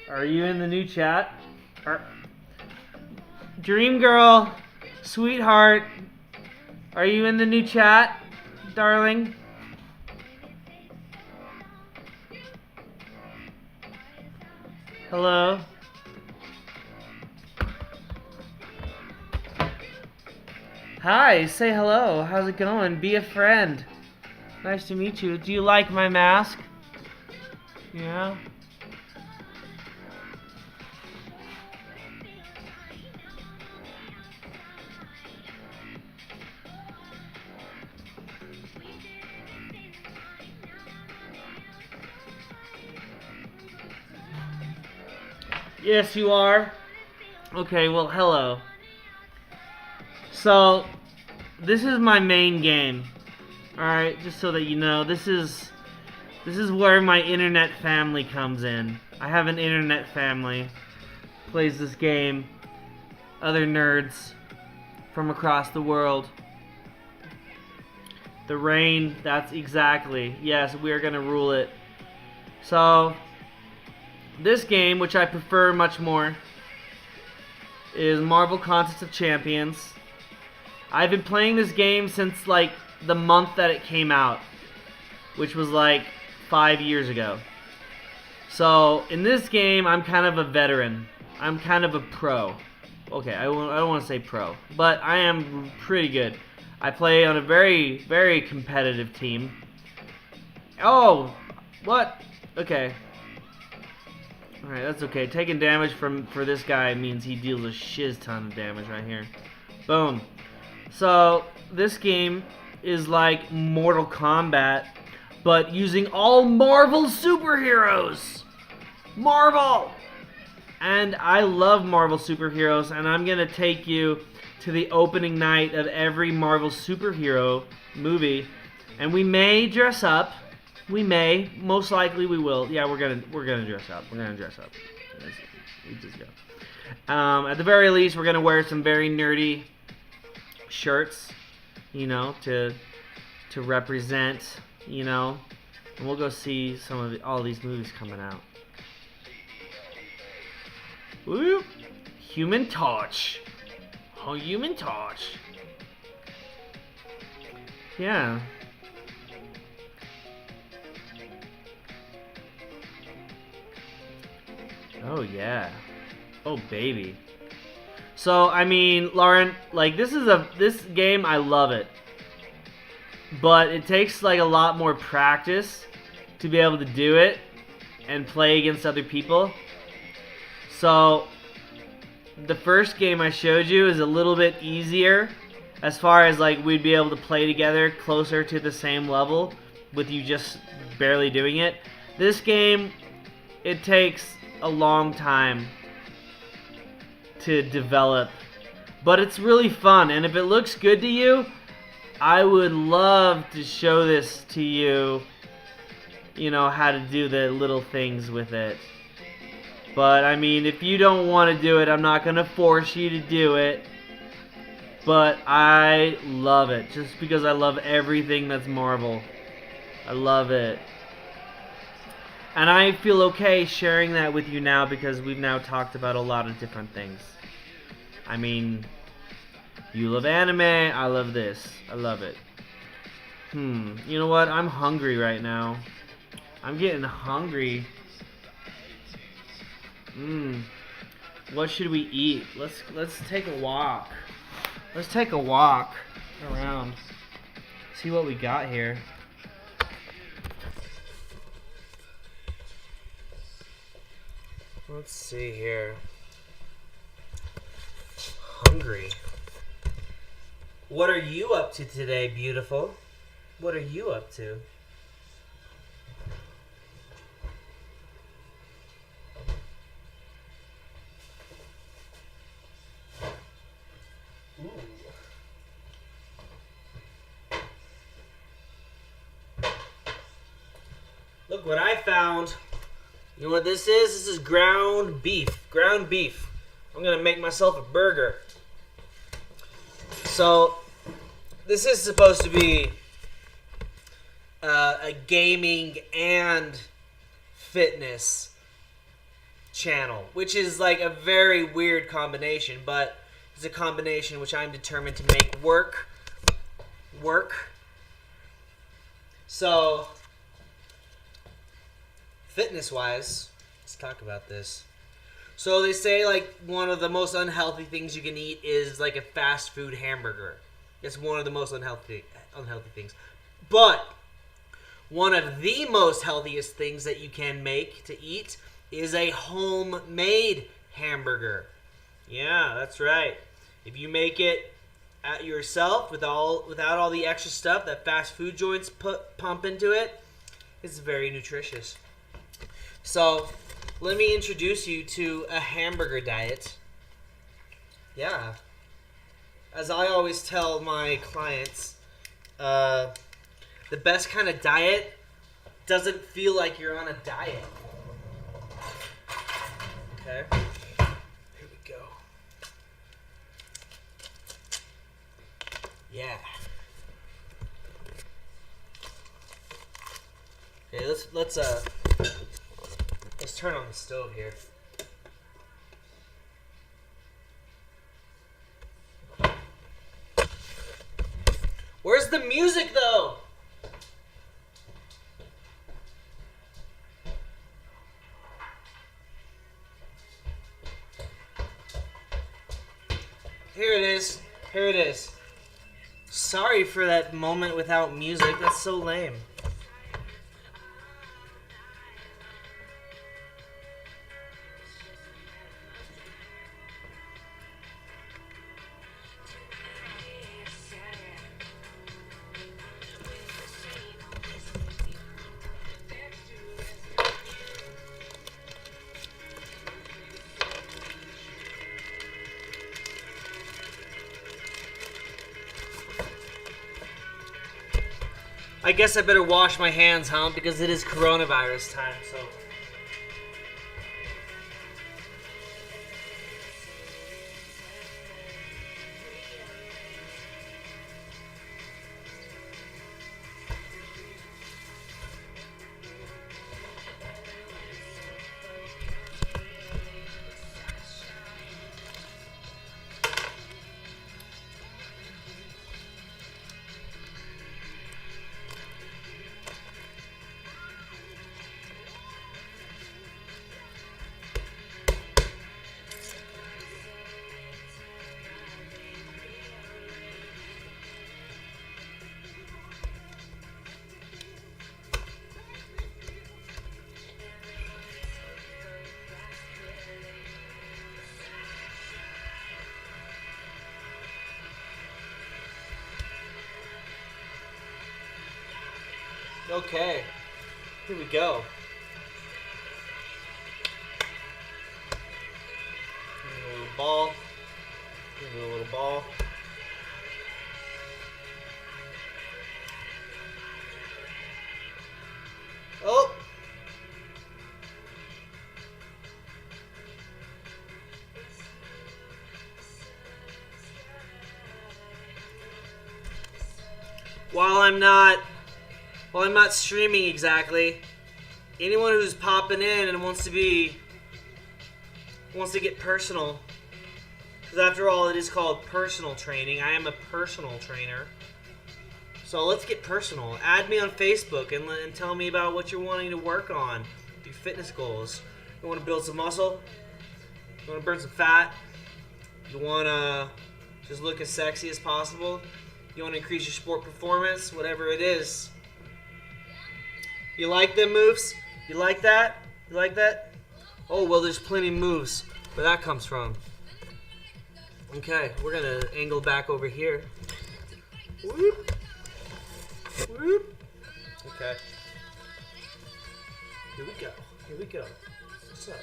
Are you in the new chat? Dream Girl, sweetheart, are you in the new chat, darling? Hello? Hi, say hello. How's it going? Be a friend. Nice to meet you. Do you like my mask? Yeah? Yes, you are. Okay, well, hello. So, this is my main game. Alright, just so that you know, this is where my internet family comes in. I have an internet family. Plays this game. Other nerds from across the world. The rain, that's exactly. Yes, we are going to rule it. So, this game, which I prefer much more, is Marvel Contest of Champions. I've been playing this game since like the month that it came out, which was like 5 years ago. So in this game, I'm kind of a veteran. I'm kind of a pro. Okay, I don't want to say pro, but I am pretty good. I play on a very, very competitive team. Oh, what? Okay. Alright, that's okay. Taking damage for this guy means he deals a shiz ton of damage right here. Boom. So, this game is like Mortal Kombat, but using all Marvel superheroes! Marvel! And I love Marvel superheroes, and I'm gonna take you to the opening night of every Marvel superhero movie, and we may dress up. We may, most likely we will. Yeah, we're gonna dress up. We're gonna dress up. We just go. At the very least, we're gonna wear some very nerdy shirts, you know, to represent, you know, and we'll go see some of all these movies coming out. Woo! Human Torch. Oh, Human Torch. Yeah. Oh yeah. Oh baby. So I mean, Lauren, like this game, I love it, but it takes like a lot more practice to be able to do it and play against other people. So the first game I showed you is a little bit easier as far as like we'd be able to play together closer to the same level with you just barely doing it. This game, it takes a long time to develop, but it's really fun, and if it looks good to you, I would love to show this to you, you know, how to do the little things with it. But I mean, if you don't want to do it, I'm not going to force you to do it. But I love it just because I love everything that's Marvel. I love it. And I feel okay sharing that with you now because we've now talked about a lot of different things. I mean, you love anime, I love this. I love it. You know what? I'm hungry right now. I'm getting hungry. What should we eat? Let's take a walk. Let's take a walk around. See what we got here. Let's see here. Hungry. What are you up to today, beautiful? What are you up to? Ooh. Look what I found. You know what this is? This is ground beef. Ground beef. I'm going to make myself a burger. So, this is supposed to be a gaming and fitness channel, which is like a very weird combination, but it's a combination which I'm determined to make work. So, fitness-wise, let's talk about this. So they say like one of the most unhealthy things you can eat is like a fast food hamburger. It's one of the most unhealthy things. But one of the most healthiest things that you can make to eat is a homemade hamburger. Yeah, that's right. If you make it at yourself without all the extra stuff that fast food joints pump into it, it's very nutritious. So, let me introduce you to a hamburger diet. Yeah. As I always tell my clients, the best kind of diet doesn't feel like you're on a diet. Okay. Here we go. Yeah. Okay, let's turn on the stove here. Where's the music, though? Here it is. Here it is. Sorry for that moment without music. That's so lame. I guess I better wash my hands, huh? Because it is coronavirus time, so... Okay, here we go. Give me a little ball. Give me a little ball. Oh! while I'm not streaming exactly, anyone who's popping in and wants to get personal, because after all, it is called personal training. I am a personal trainer. So let's get personal. Add me on Facebook and tell me about what you're wanting to work on, your fitness goals. You want to build some muscle? You want to burn some fat? You want to just look as sexy as possible? You want to increase your sport performance? Whatever it is. You like them moves? You like that? You like that? Oh, well, there's plenty of moves where that comes from. Okay, we're going to angle back over here. Whoop. Whoop. Okay. Here we go. Here we go. What's up?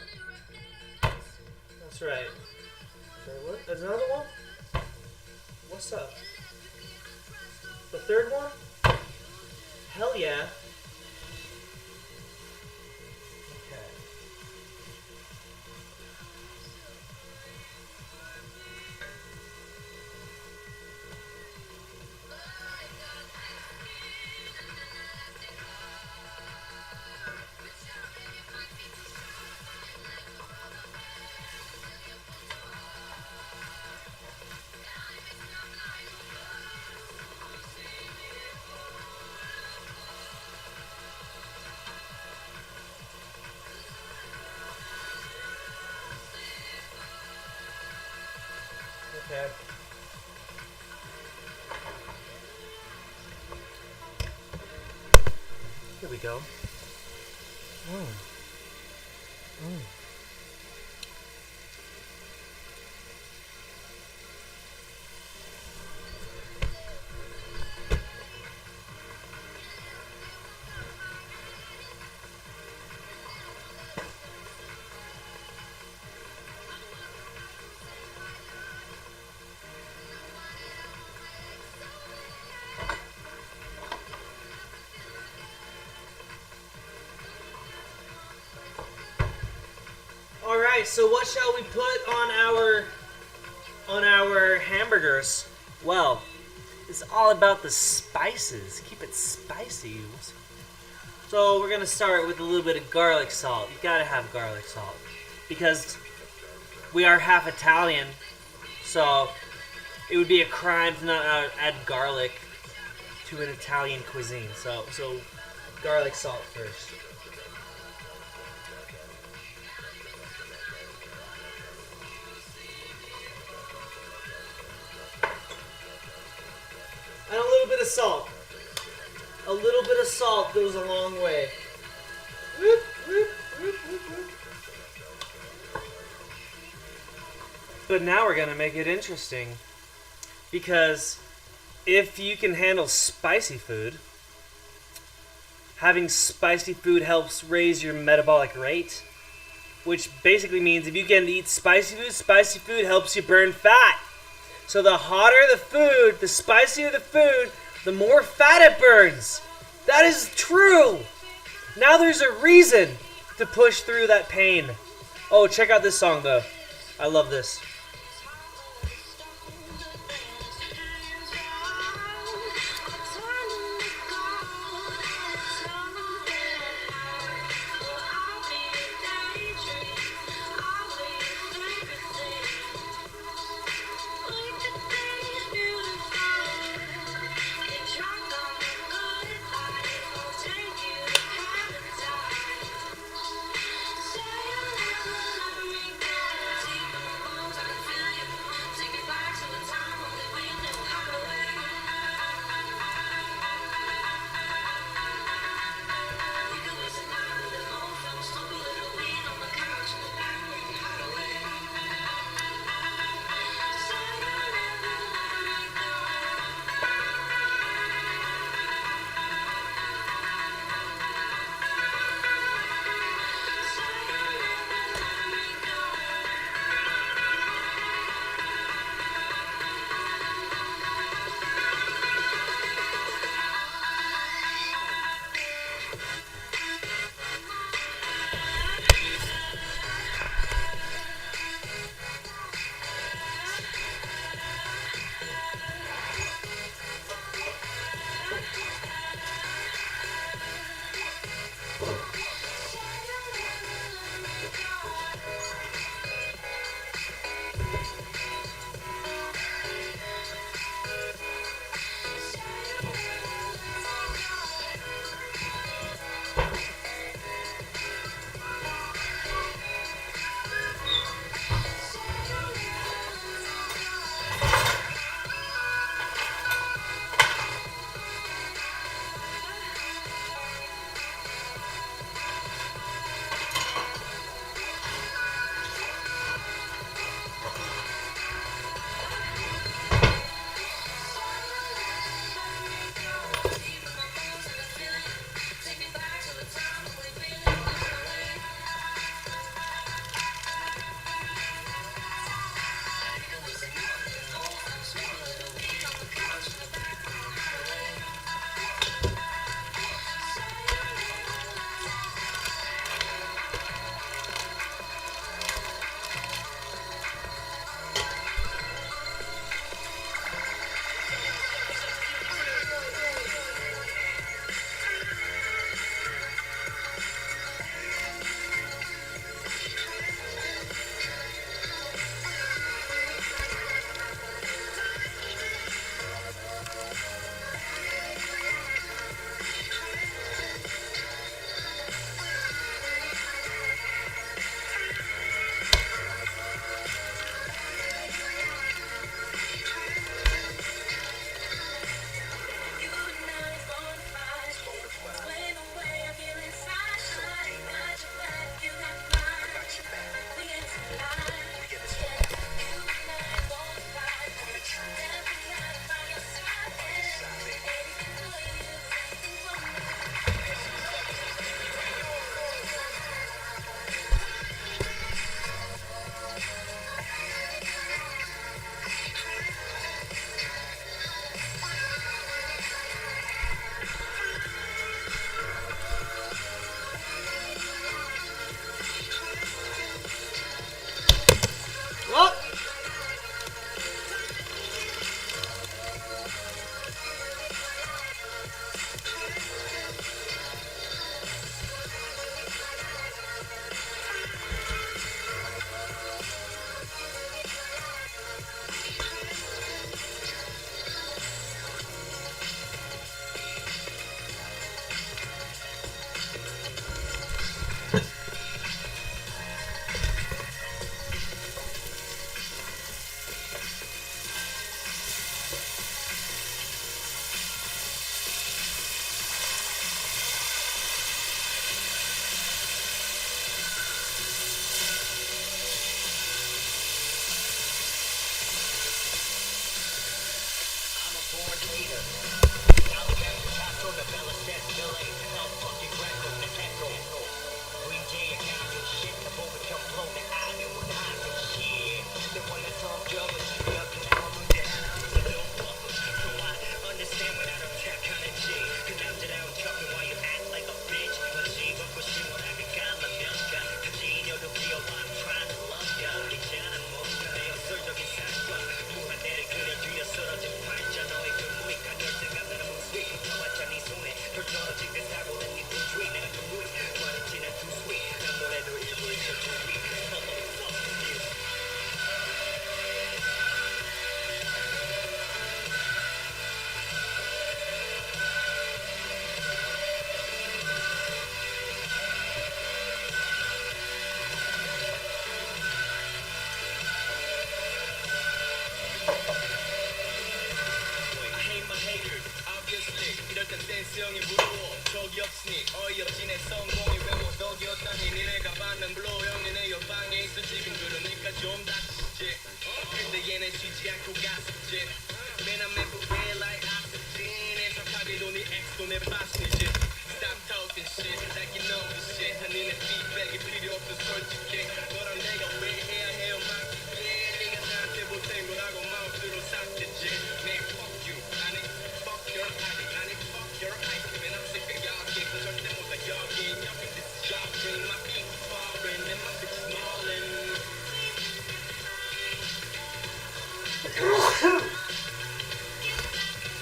That's right. Okay, what? There's another one? What's up? The third one? Hell yeah. Okay. Okay. Here we go. Alright, so what shall we put on our hamburgers? Well, it's all about the spices. Keep it spicy. So we're gonna start with a little bit of garlic salt. You gotta have garlic salt because we are half Italian, so it would be a crime to not add garlic to an Italian cuisine. So garlic salt first. And a little bit of salt. A little bit of salt goes a long way. Whoop, whoop, whoop, whoop, whoop. But now we're going to make it interesting. Because if you can handle spicy food, having spicy food helps raise your metabolic rate. Which basically means if you can eat spicy food helps you burn fat. So the hotter the food, the spicier the food, the more fat it burns. That is true. Now there's a reason to push through that pain. Oh, check out this song though. I love this.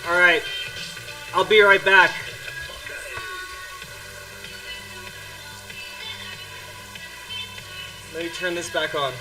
Alright, I'll be right back. Let me turn this back on.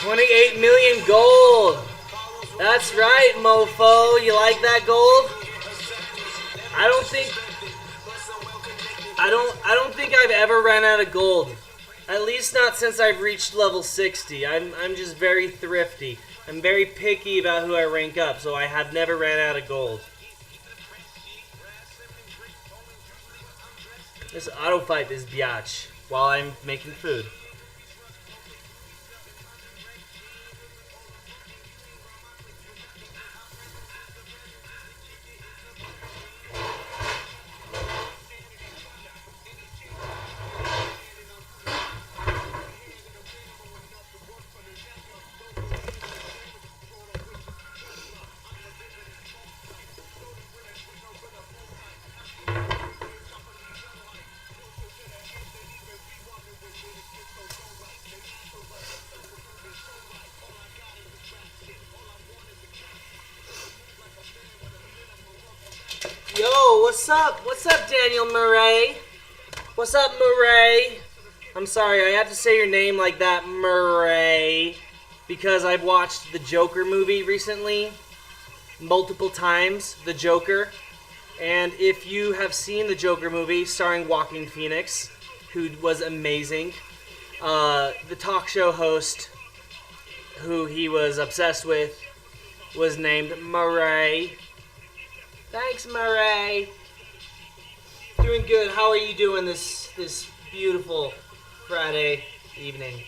$28 million gold. That's right, mofo. You like that gold? I don't think I've ever ran out of gold. At least not since I've reached level 60. I'm just very thrifty. I'm very picky about who I rank up, so I have never ran out of gold. Let's auto fight this biatch while I'm making food. Yo, what's up? What's up, Daniel Murray? What's up, Murray? I'm sorry, I have to say your name like that, Murray, because I've watched the Joker movie recently, multiple times the Joker. And if you have seen the Joker movie starring Joaquin Phoenix, who was amazing, the talk show host who he was obsessed with was named Murray. Thanks, Murray. Doing good. How are you doing this beautiful Friday evening?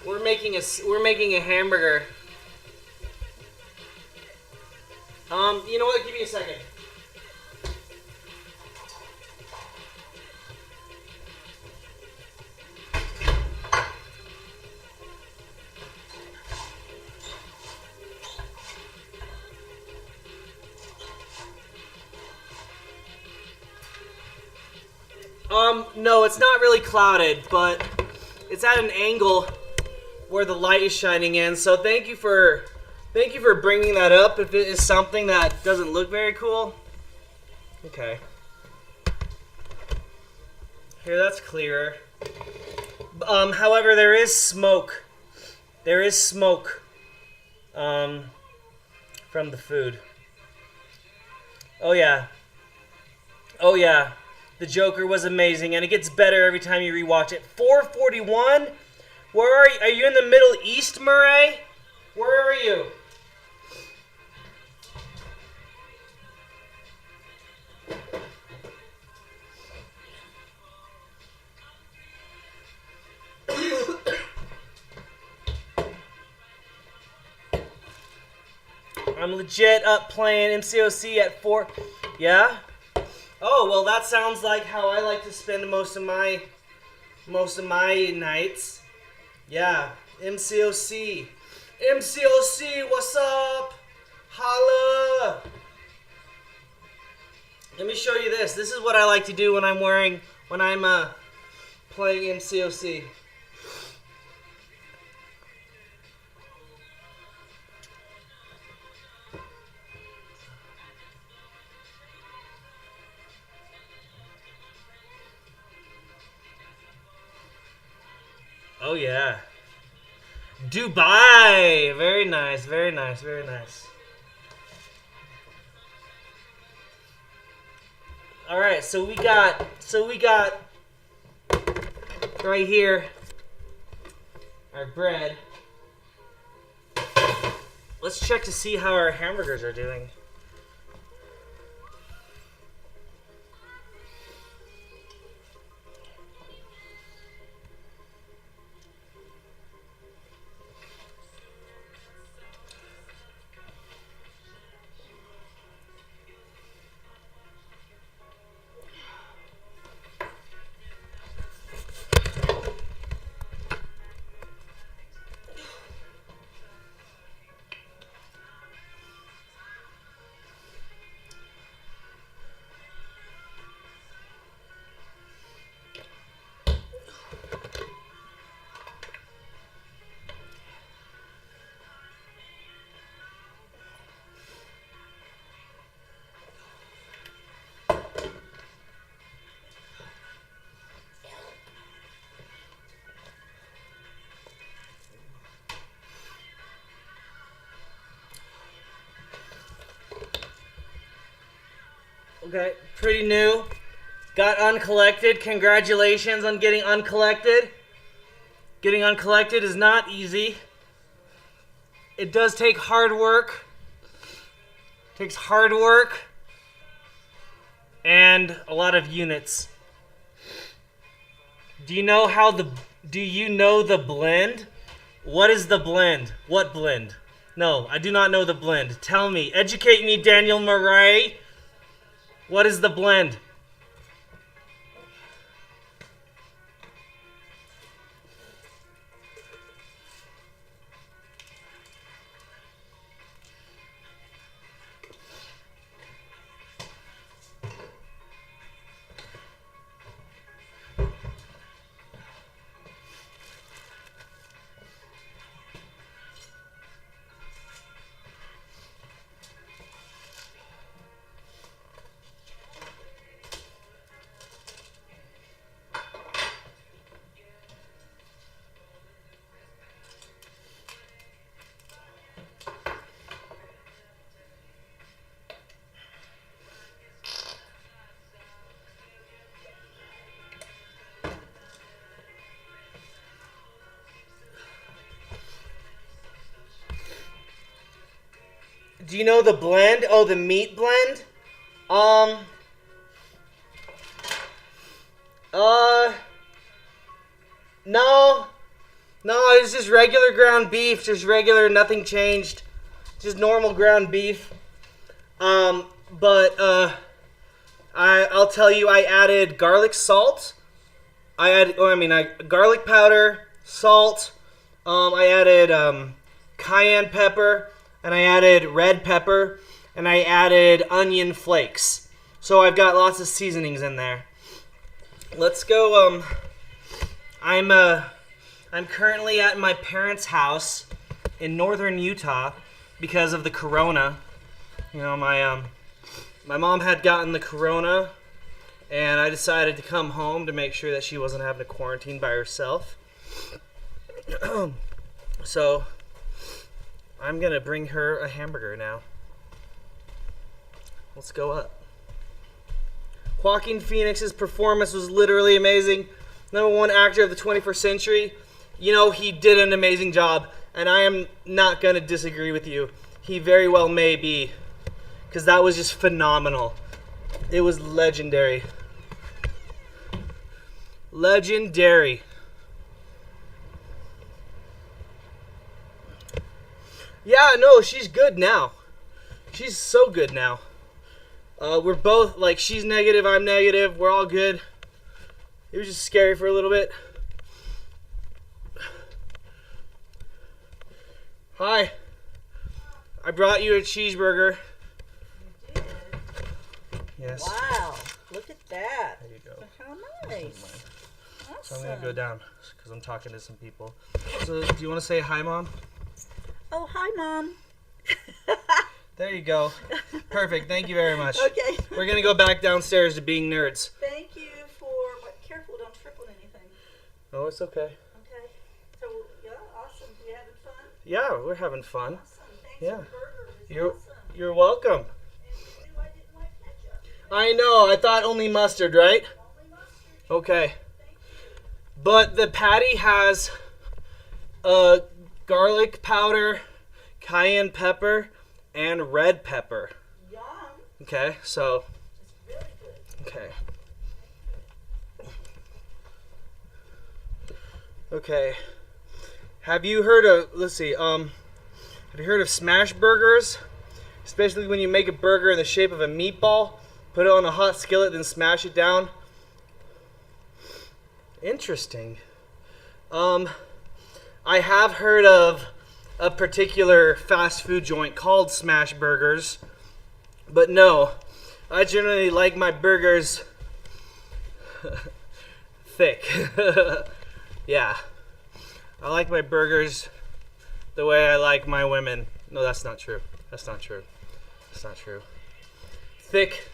We're making a hamburger. You know what? Give me a second. No, it's not really clouded, but it's at an angle where the light is shining in. So thank you for bringing that up. If it is something that doesn't look very cool, okay. Here, that's clearer. However, there is smoke. There is smoke from the food. Oh yeah. Oh yeah. The Joker was amazing, and it gets better every time you rewatch it. 441? Where are you? Are you in the Middle East, Murray? Where are you? I'm legit up playing MCOC at 4. Yeah? Oh, well, that sounds like how I like to spend most of my nights. Yeah, MCOC. MCOC, what's up? Holla! Let me show you this. This is what I like to do when I'm playing MCOC. Oh yeah. Dubai! Very nice, very nice, very nice. Alright, so we got right here our bread. Let's check to see how our hamburgers are doing. Okay, pretty new. Got uncollected. Congratulations on getting uncollected. Getting uncollected is not easy. It does take hard work. It takes hard work and a lot of units. Do you know the blend? What is the blend? What blend? No, I do not know the blend. Tell me. Educate me, Daniel Murray. What is the blend? Do you know the blend? Oh, the meat blend? No. No, it's just regular ground beef. Just regular, nothing changed. Just normal ground beef. I'll tell you, I added garlic salt. Garlic powder, salt. I added cayenne pepper, and I added red pepper, and I added onion flakes. So I've got lots of seasonings in there. Let's go. I'm currently at my parents' house in northern Utah because of the corona. You know, my mom had gotten the corona, and I decided to come home to make sure that she wasn't having to quarantine by herself. So I'm gonna bring her a hamburger now. Let's go up. Joaquin Phoenix's performance was literally amazing. #1 actor of the 21st century. You know, he did an amazing job, and I am not gonna disagree with you. He very well may be, because that was just phenomenal. It was legendary. Legendary. Yeah, no, she's good now. She's so good now. We're both, like, she's negative, I'm negative, we're all good. It was just scary for a little bit. Hi. I brought you a cheeseburger. You did? Yes. Wow, look at that. There you go. How nice. Awesome. So I'm going to go down because I'm talking to some people. So do you want to say hi, Mom? Oh, hi, Mom. There you go. Perfect. Thank you very much. Okay. We're going to go back downstairs to being nerds. Thank you for, but careful, don't trip on anything. Oh, it's okay. Okay. So, yeah, awesome. You having fun? Yeah, we're having fun. Awesome. Thanks Yeah. for the burger. It's You're, awesome. you're welcome. And you knew I didn't like ketchup. I know. I thought only mustard, right? Only mustard. Okay. Thank you. But the patty has garlic powder, cayenne pepper, and red pepper. Yum. Okay, so, It's really good. okay. Okay. Have you heard of, let's see, have you heard of smash burgers? Especially when you make a burger in the shape of a meatball, put it on a hot skillet, then smash it down. Interesting. I have heard of a particular fast food joint called Smash Burgers, but no, I generally like my burgers thick. Yeah, I like my burgers the way I like my women. No, that's not true. That's not true. That's not true. Thick.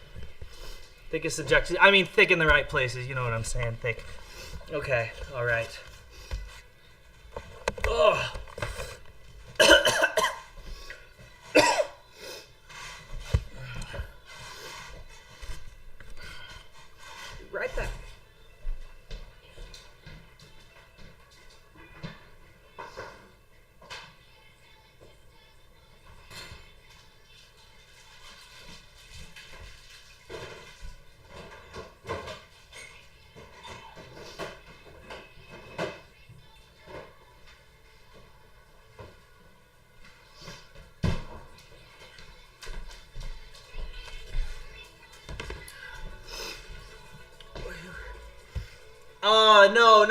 Thick is subjective. I mean, thick in the right places. You know what I'm saying? Thick. Okay. All right. Ugh. Right back.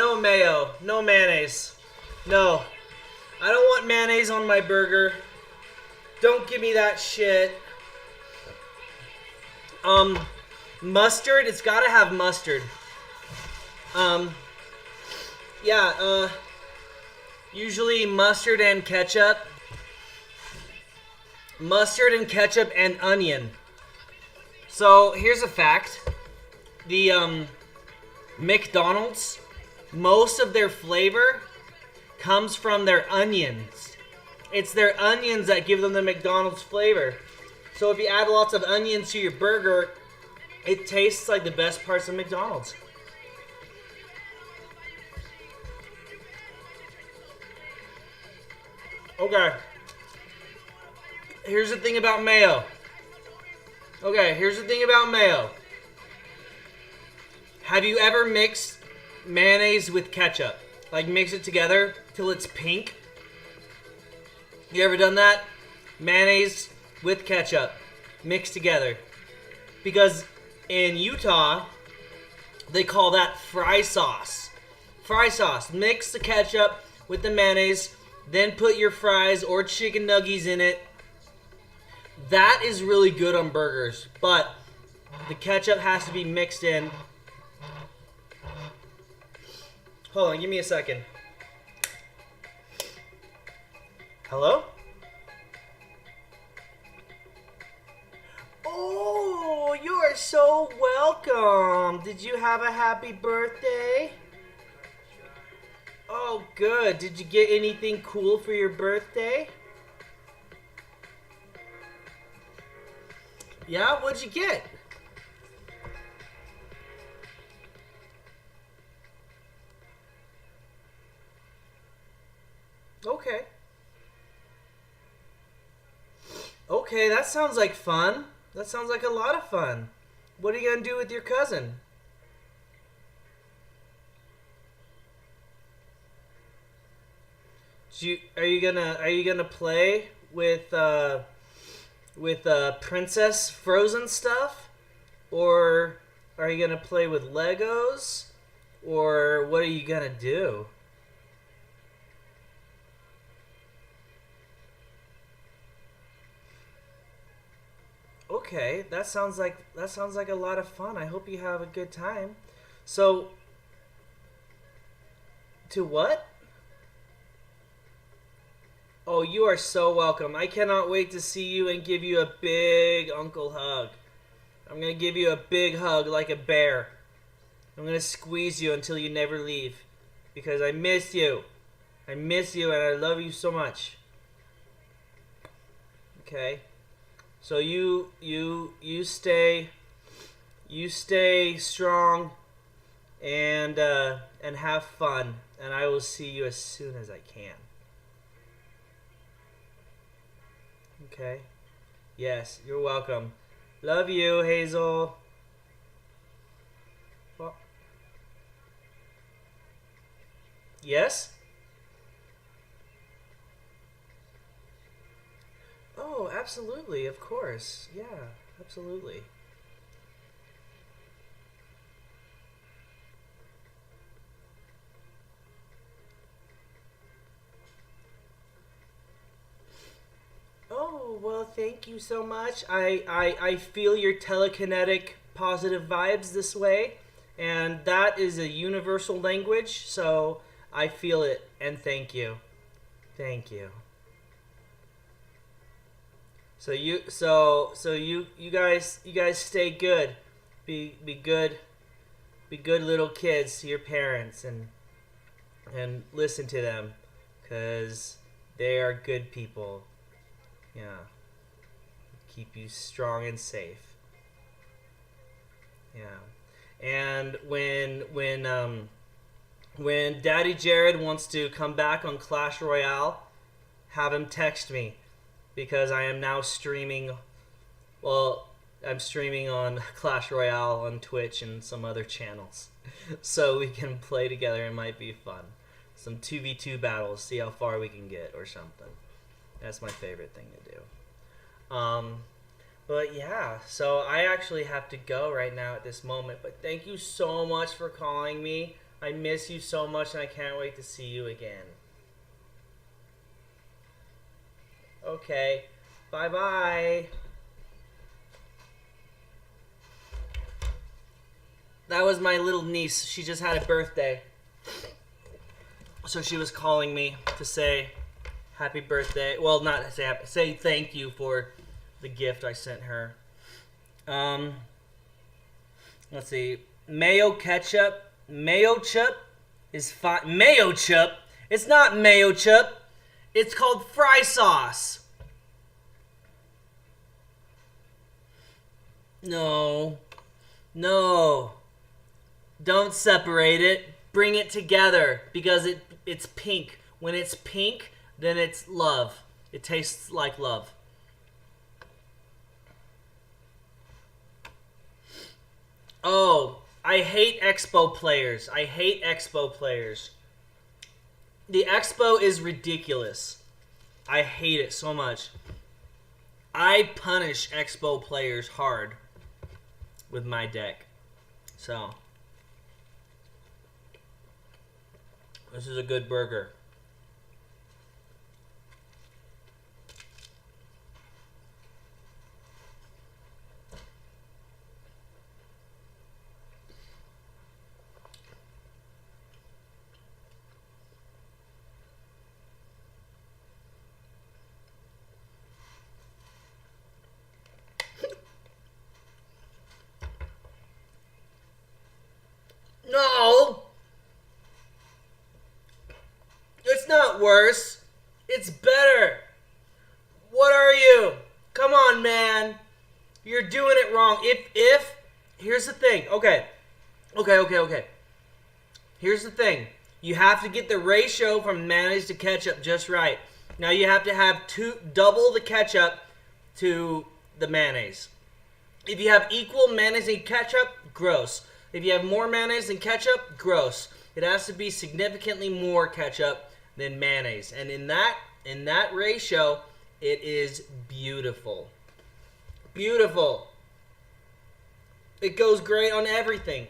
No mayo, no mayonnaise. No. I don't want mayonnaise on my burger. Don't give me that shit. Mustard, it's gotta have mustard. Usually mustard and ketchup. Mustard and ketchup and onion. So, here's a fact. The, McDonald's, most of their flavor comes from their onions. It's their onions that give them the McDonald's flavor. So if you add lots of onions to your burger, it tastes like the best parts of McDonald's. Okay. here's the thing about mayo. Okay, here's the thing about mayo. Have you ever mixed mayonnaise with ketchup? Like mix it together till it's pink? You ever done that? Mayonnaise with ketchup mixed together. Because in Utah, they call that fry sauce. Fry sauce. Mix the ketchup with the mayonnaise, then put your fries or chicken nuggies in it. That is really good on burgers, but the ketchup has to be mixed in. Hold on, give me a second. Hello? Oh, you are so welcome. Did you have a happy birthday? Oh, good. Did you get anything cool for your birthday? Yeah, what'd you get? Okay. Okay, that sounds like fun. That sounds like a lot of fun. What are you gonna do with your cousin? Are you gonna play with Princess Frozen stuff, or are you gonna play with Legos, or what are you gonna do? Okay, that sounds like a lot of fun. I hope you have a good time. So, to what? Oh, you are so welcome. I cannot wait to see you and give you a big uncle hug. I'm going to give you a big hug like a bear. I'm going to squeeze you until you never leave. Because I miss you. I miss you and I love you so much. Okay? So you stay strong and have fun, and I will see you as soon as I can. Okay? Yes, you're welcome. Love you, Hazel. Well, yes? Oh, absolutely, of course. Yeah, absolutely. Oh, well, thank you so much. I feel your telekinetic positive vibes this way, and that is a universal language, so I feel it, and thank you. Thank you. So you guys stay good. Be good. Be good little kids to your parents and listen to them, 'cause they are good people. Yeah. Keep you strong and safe. Yeah. And when Daddy Jared wants to come back on Clash Royale, have him text me, because I am now streaming. Well, I'm streaming on Clash Royale on Twitch and some other channels, so we can play together. It might be fun. Some 2v2 battles, see how far we can get or something. That's my favorite thing to do. But yeah, so I actually have to go right now at this moment. But thank you so much for calling me. I miss you so much, and I can't wait to see you again. Okay, bye-bye. That was my little niece. She just had a birthday. So she was calling me to say happy birthday. Well, not say happy, say thank you for the gift I sent her. Let's see. Mayo ketchup. Mayo chup is fine. Mayo chup? It's not mayo chup. It's called fry sauce. No. No. Don't separate it. Bring it together, because it's pink. When it's pink, then it's love. It tastes like love. I hate Expo players. I hate Expo players. The Expo is ridiculous. I hate it so much. I punish Expo players hard with my deck. So, this is a good burger. No! It's not worse. It's better. What are you? Come on, man. You're doing it wrong. Here's the thing. Okay. Here's the thing. You have to get the ratio from mayonnaise to ketchup just right. Now you have to have double the ketchup to the mayonnaise. If you have equal mayonnaise and ketchup, gross. If you have more mayonnaise than ketchup, gross. It has to be significantly more ketchup than mayonnaise. And in that ratio, it is beautiful. Beautiful. It goes great on everything.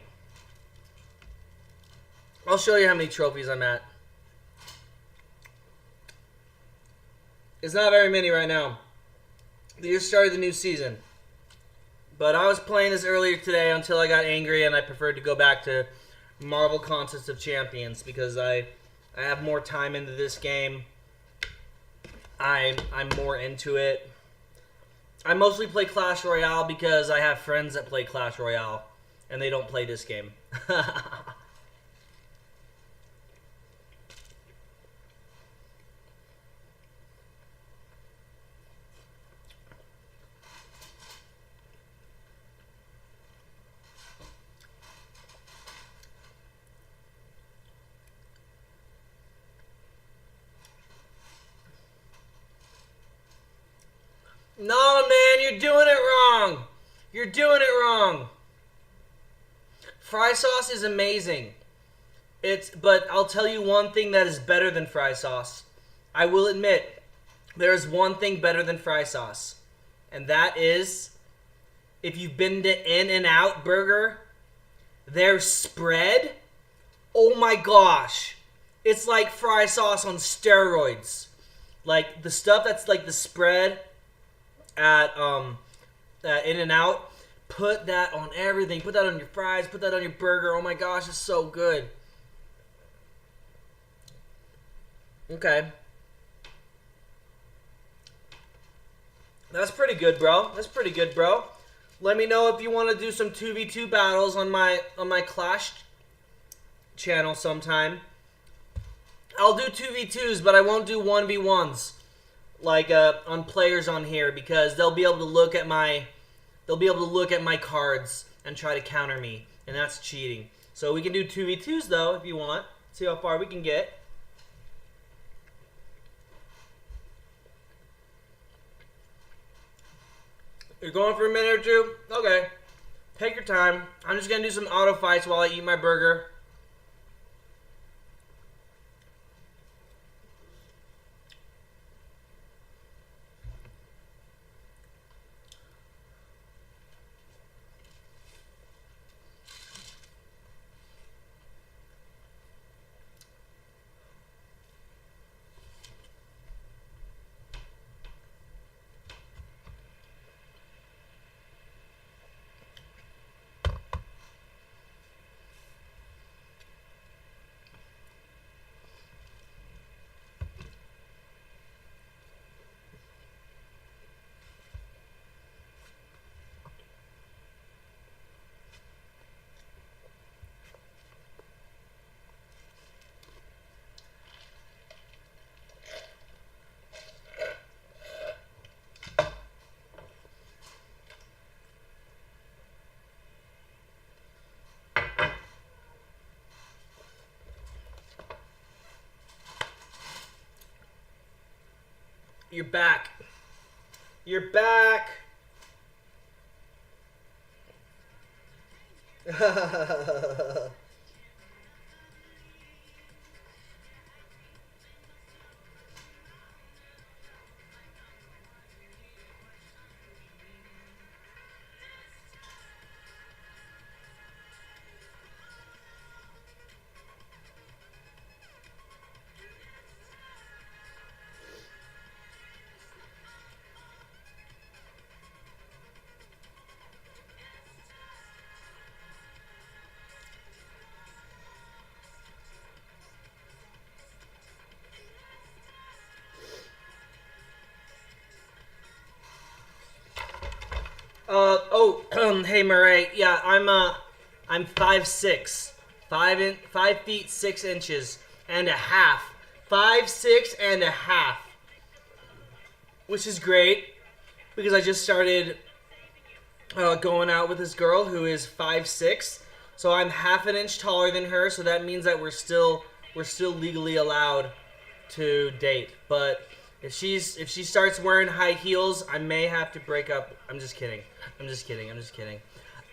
I'll show you how many trophies I'm at. It's not very many right now. They just started the new season. But I was playing this earlier today until I got angry and I preferred to go back to Marvel Contest of Champions because I have more time into this game. I'm more into it. I mostly play Clash Royale because I have friends that play Clash Royale and they don't play this game. No, man, you're doing it wrong. You're doing it wrong. Fry sauce is amazing. But I'll tell you one thing that is better than fry sauce. I will admit, there is one thing better than fry sauce. And that is, if you've been to In-N-Out Burger, their spread, oh my gosh. It's like fry sauce on steroids. Like, the stuff that's like the spread at In-N-Out, put that on everything. Put that on your fries, put that on your burger. Oh my gosh, it's so good. Okay. That's pretty good, bro. That's pretty good, bro. Let me know if you want to do some 2v2 battles on my Clash channel sometime. I'll do 2v2s, but I won't do 1v1s like on players on here because they'll be able to look at my cards and try to counter me, and that's cheating. So we can do 2v2s though if you want. See how far we can get. You're going for a minute or two? Okay. Take your time. I'm just going to do some auto fights while I eat my burger. You're back. You're back. Hey Murray. Yeah, I'm 5'6", 5 feet 6 inches and a half, 5'6" and a half, which is great because I just started going out with this girl who is 5'6", so I'm half an inch taller than her. So that means that we're still legally allowed to date, but. If she starts wearing high heels, I may have to break up. I'm just kidding.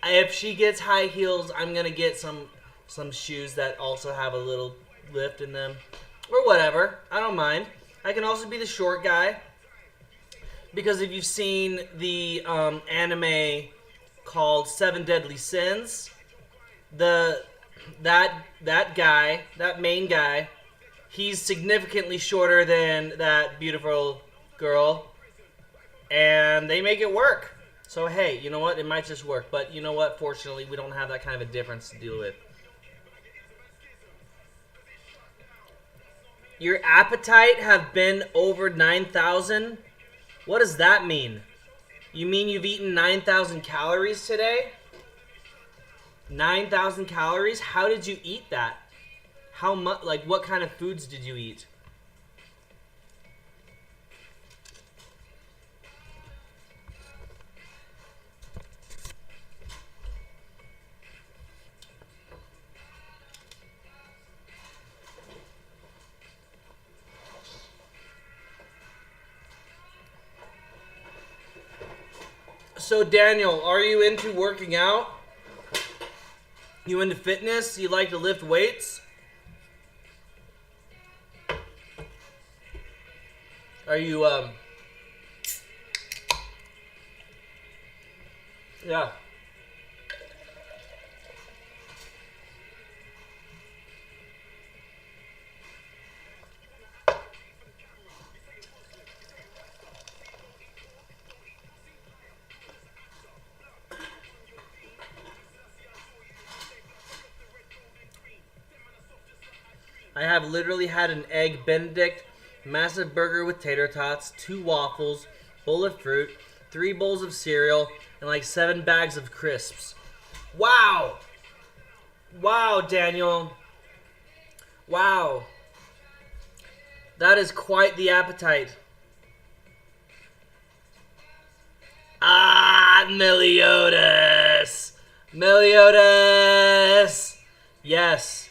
If she gets high heels, I'm gonna get some shoes that also have a little lift in them, or whatever. I don't mind. I can also be the short guy, because if you've seen the anime called Seven Deadly Sins, that main guy. He's significantly shorter than that beautiful girl, and they make it work. So hey, you know what? It might just work, but you know what? Fortunately, we don't have that kind of a difference to deal with. Your appetite have been over 9,000? What does that mean? You mean you've eaten 9,000 calories today? 9,000 calories? How did you eat that? How much, like, what kind of foods did you eat? So, Daniel, are you into working out? You into fitness? You like to lift weights? Are you, yeah. I have literally had an egg Benedict, massive burger with tater tots, 2 waffles, bowl of fruit, 3 bowls of cereal, and like 7 bags of crisps. Wow! Wow, Daniel. Wow. That is quite the appetite. Ah, Meliodas! Meliodas! Yes.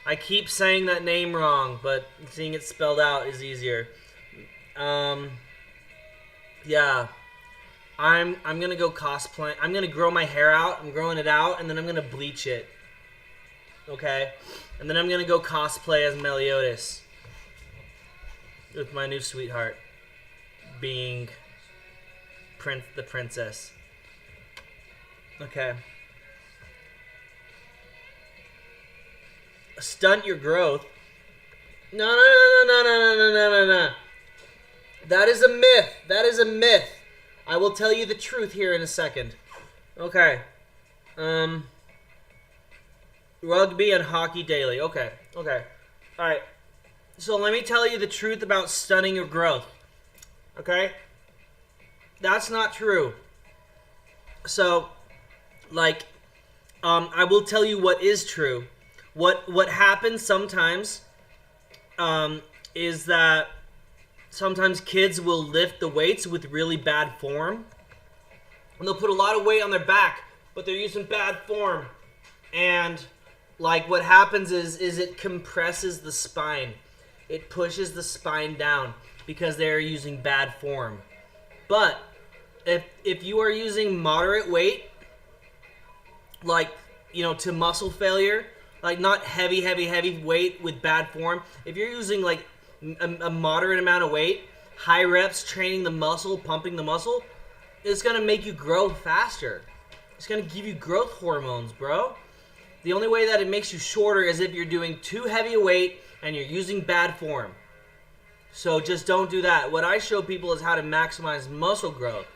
I keep saying that name wrong, but seeing it spelled out is easier. Yeah. I'm gonna go cosplay. I'm gonna grow my hair out. I'm growing it out, and then I'm gonna bleach it. Okay? And then I'm gonna go cosplay as Meliodas. With my new sweetheart. Being the princess. Okay. Stunt your growth. No. That is a myth. That is a myth. I will tell you the truth here in a second. Okay. Rugby and hockey daily. Okay. Alright. So let me tell you the truth about stunning your growth. Okay? That's not true. So, like, I will tell you what is true. What happens sometimes is that sometimes kids will lift the weights with really bad form. And they'll put a lot of weight on their back, but they're using bad form. And like what happens is it compresses the spine. It pushes the spine down because they're using bad form. But if you are using moderate weight, like to muscle failure. Like not heavy weight with bad form. If you're using like a moderate amount of weight, high reps, training the muscle, pumping the muscle, it's gonna make you grow faster. It's gonna give you growth hormones, bro. The only way that it makes you shorter is if you're doing too heavy a weight and you're using bad form. So just don't do that. What I show people is how to maximize muscle growth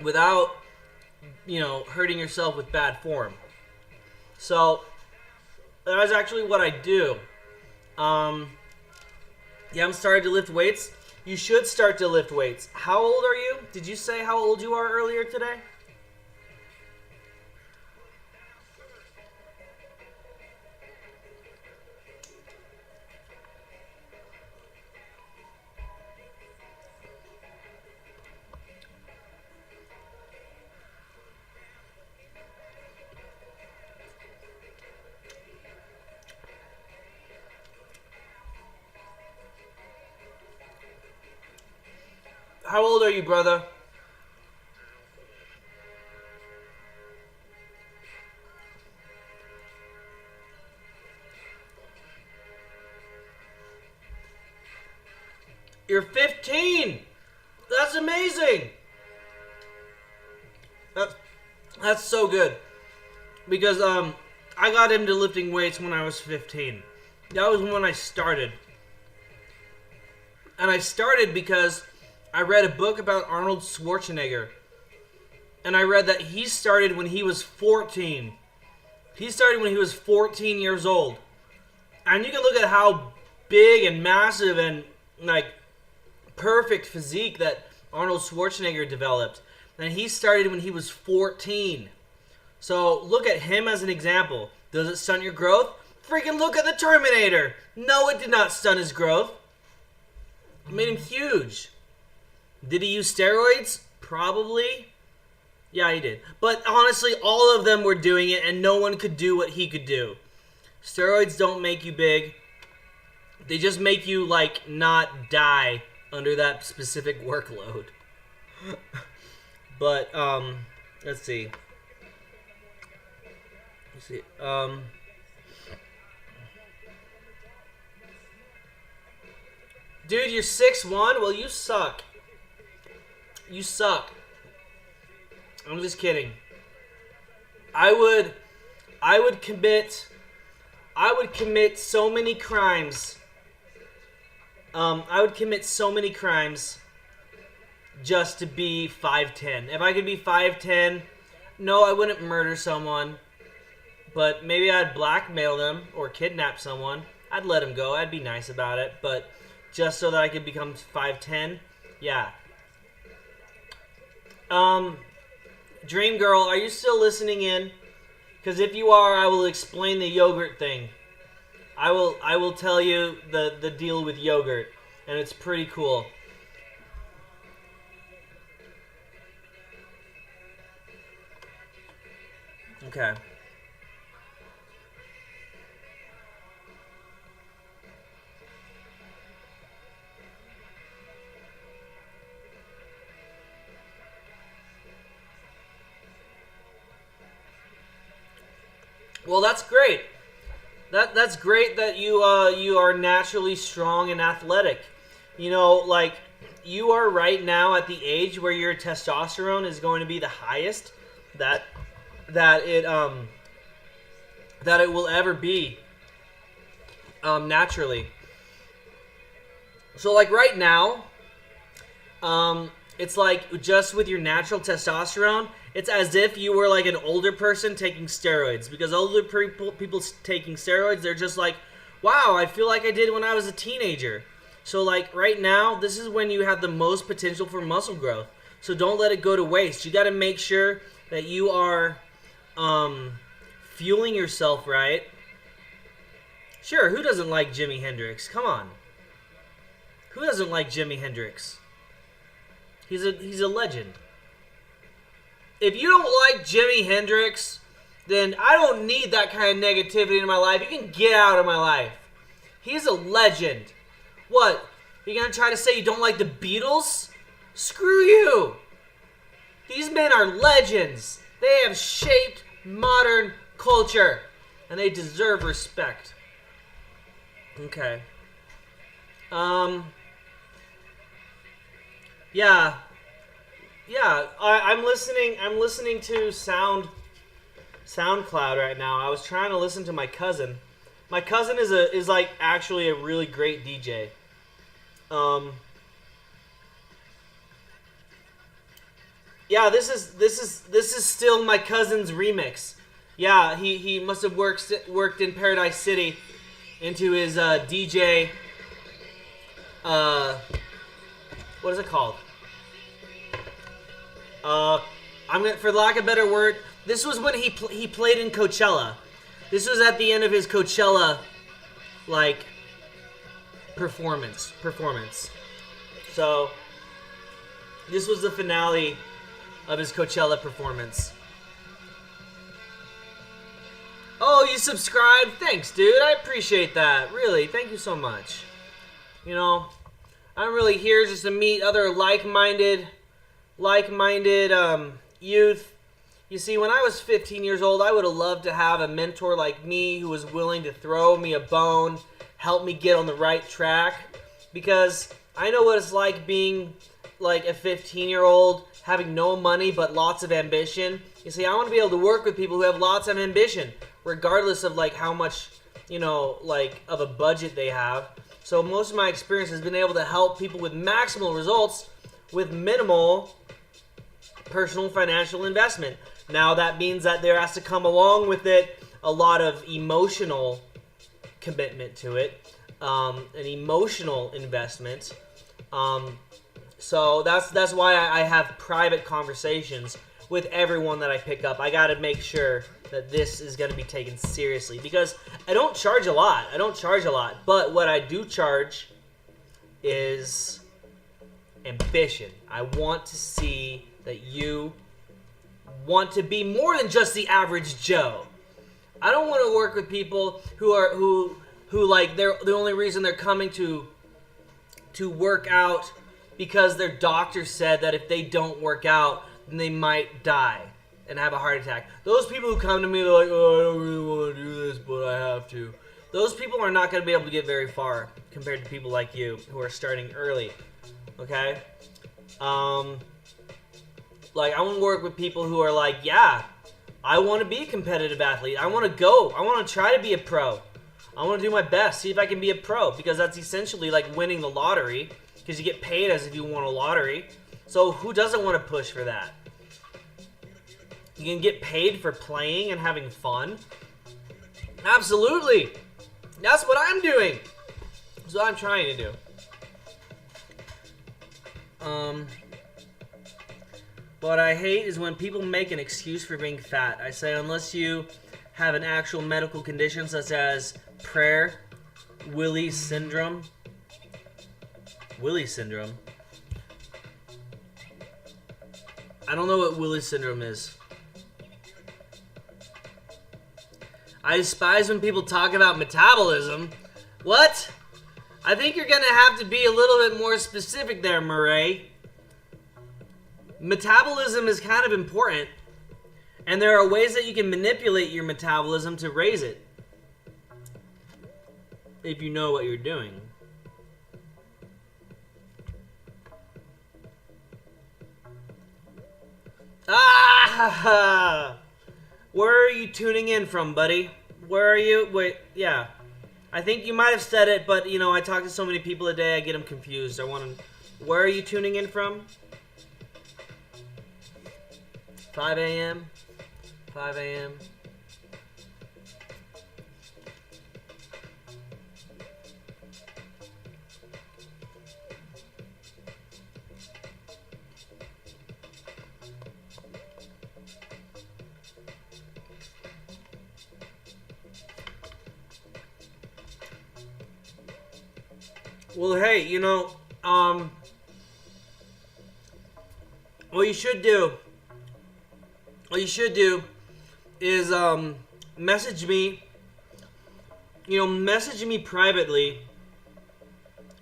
without, hurting yourself with bad form. So that is actually what I do. I'm starting to lift weights. You should start to lift weights. How old are you? Did you say how old you are earlier today? How old are you, brother? You're 15. That's amazing. That's so good. Because I got into lifting weights when I was 15. That was when I started. And I started because I read a book about Arnold Schwarzenegger. And I read that he started when he was 14. He started when he was 14 years old. And you can look at how big and massive and like perfect physique that Arnold Schwarzenegger developed. And he started when he was 14. So look at him as an example. Does it stunt your growth? Freaking look at the Terminator. No, it did not stunt his growth. It made him huge. Did he use steroids? Probably. Yeah, he did. But honestly, all of them were doing it, and no one could do what he could do. Steroids don't make you big. They just make you, like, not die under that specific workload. But, let's see. Dude, you're 6'1"? Well, you suck. You suck. I'm just kidding. I would commit so many crimes. I would commit so many crimes just to be 5'10". If I could be 5'10", no, I wouldn't murder someone. But maybe I'd blackmail them or kidnap someone. I'd let them go. I'd be nice about it. But just so that I could become 5'10", yeah. Dream Girl, are you still listening in? Because if you are, I will explain the yogurt thing. I will tell you the deal with yogurt, and it's pretty cool. Okay. Well, that's great. That's great that you are naturally strong and athletic. Like you are right now at the age where your testosterone is going to be the highest that it will ever be naturally. So like right now, it's like just with your natural testosterone, it's as if you were like an older person taking steroids. Because older people taking steroids, they're just like, wow, I feel like I did when I was a teenager. So like right now, this is when you have the most potential for muscle growth. So don't let it go to waste. You got to make sure that you are fueling yourself right. Sure, who doesn't like Jimi Hendrix? Come on. Who doesn't like Jimi Hendrix? He's a legend. If you don't like Jimi Hendrix, then I don't need that kind of negativity in my life. You can get out of my life. He's a legend. What? You're going to try to say you don't like the Beatles? Screw you. These men are legends. They have shaped modern culture, and they deserve respect. Okay. Yeah. Yeah, I'm listening. I'm listening to SoundCloud right now. I was trying to listen to my cousin. My cousin is like actually a really great DJ. Yeah, this is still my cousin's remix. Yeah, he must have worked in Paradise City into his DJ. What is it called? I'm gonna, for lack of a better word, this was when he played in Coachella. This was at the end of his Coachella, like, performance. So, this was the finale of his Coachella performance. Oh, you subscribed? Thanks, dude. I appreciate that. Really, thank you so much. You know, I'm really here just to meet other like-minded youth. You see, when I was 15 years old, I would have loved to have a mentor like me who was willing to throw me a bone, help me get on the right track, because I know what it's like being like a 15-year-old, having no money but lots of ambition. You see, I want to be able to work with people who have lots of ambition, regardless of like how much, you know, like of a budget they have. So most of my experience has been able to help people with maximal results with minimal personal financial investment. Now that means that there has to come along with it a lot of emotional commitment to it, an emotional investment. So that's why I have private conversations with everyone that I pick up. I got to make sure that this is going to be taken seriously, because I don't charge a lot. But what I do charge is ambition. I want to see that you want to be more than just the average Joe. I don't want to work with people who like they're the only reason they're coming to work out because their doctor said that if they don't work out, then they might die and have a heart attack. Those people who come to me, they're like, oh, I don't really want to do this, but I have to. Those people are not going to be able to get very far compared to people like you who are starting early. Okay? Like, I want to work with people who are like, yeah, I want to be a competitive athlete. I want to go. I want to try to be a pro. I want to do my best, see if I can be a pro, because that's essentially like winning the lottery, because you get paid as if you won a lottery. So who doesn't want to push for that? You can get paid for playing and having fun. Absolutely. That's what I'm doing. That's what I'm trying to do. What I hate is when people make an excuse for being fat. I say, unless you have an actual medical condition such as Prader-Willi syndrome. Willi syndrome. I don't know what Willi syndrome is. I despise when people talk about metabolism. What? I think you're gonna have to be a little bit more specific there, Murray. Metabolism is kind of important, and there are ways that you can manipulate your metabolism to raise it, if you know what you're doing. Ah! Where are you tuning in from, buddy? Where are you? Wait, yeah. I think you might have said it, but, you know, I talk to so many people a day, I get them confused. Where are you tuning in from? 5 a.m.? 5 a.m.? Well, hey, you know, what you should do is message me privately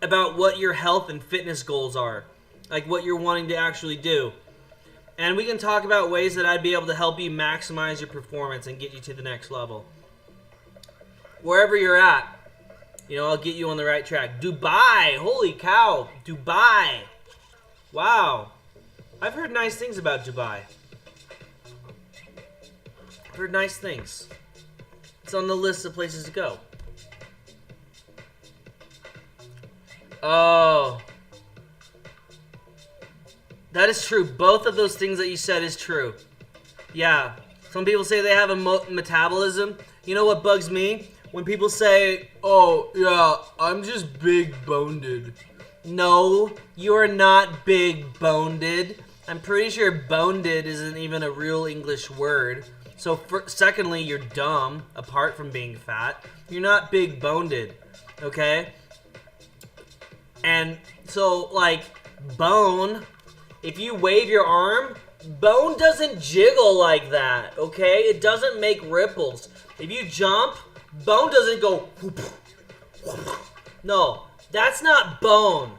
about what your health and fitness goals are, like what you're wanting to actually do. And we can talk about ways that I'd be able to help you maximize your performance and get you to the next level. Wherever you're at, I'll get you on the right track. Dubai! Holy cow! Dubai! Wow. I've heard nice things about Dubai. I've heard nice things. It's on the list of places to go. Oh. That is true. Both of those things that you said is true. Yeah. Some people say they have a metabolism. You know what bugs me? When people say, oh, yeah, I'm just big-boned. No, you are not big-boned. I'm pretty sure boned isn't even a real English word. So, secondly, you're dumb, apart from being fat. You're not big-boned, okay? And so, like, bone, if you wave your arm, bone doesn't jiggle like that, okay? It doesn't make ripples. If you jump, bone doesn't go whoop, whoop. No, that's not bone,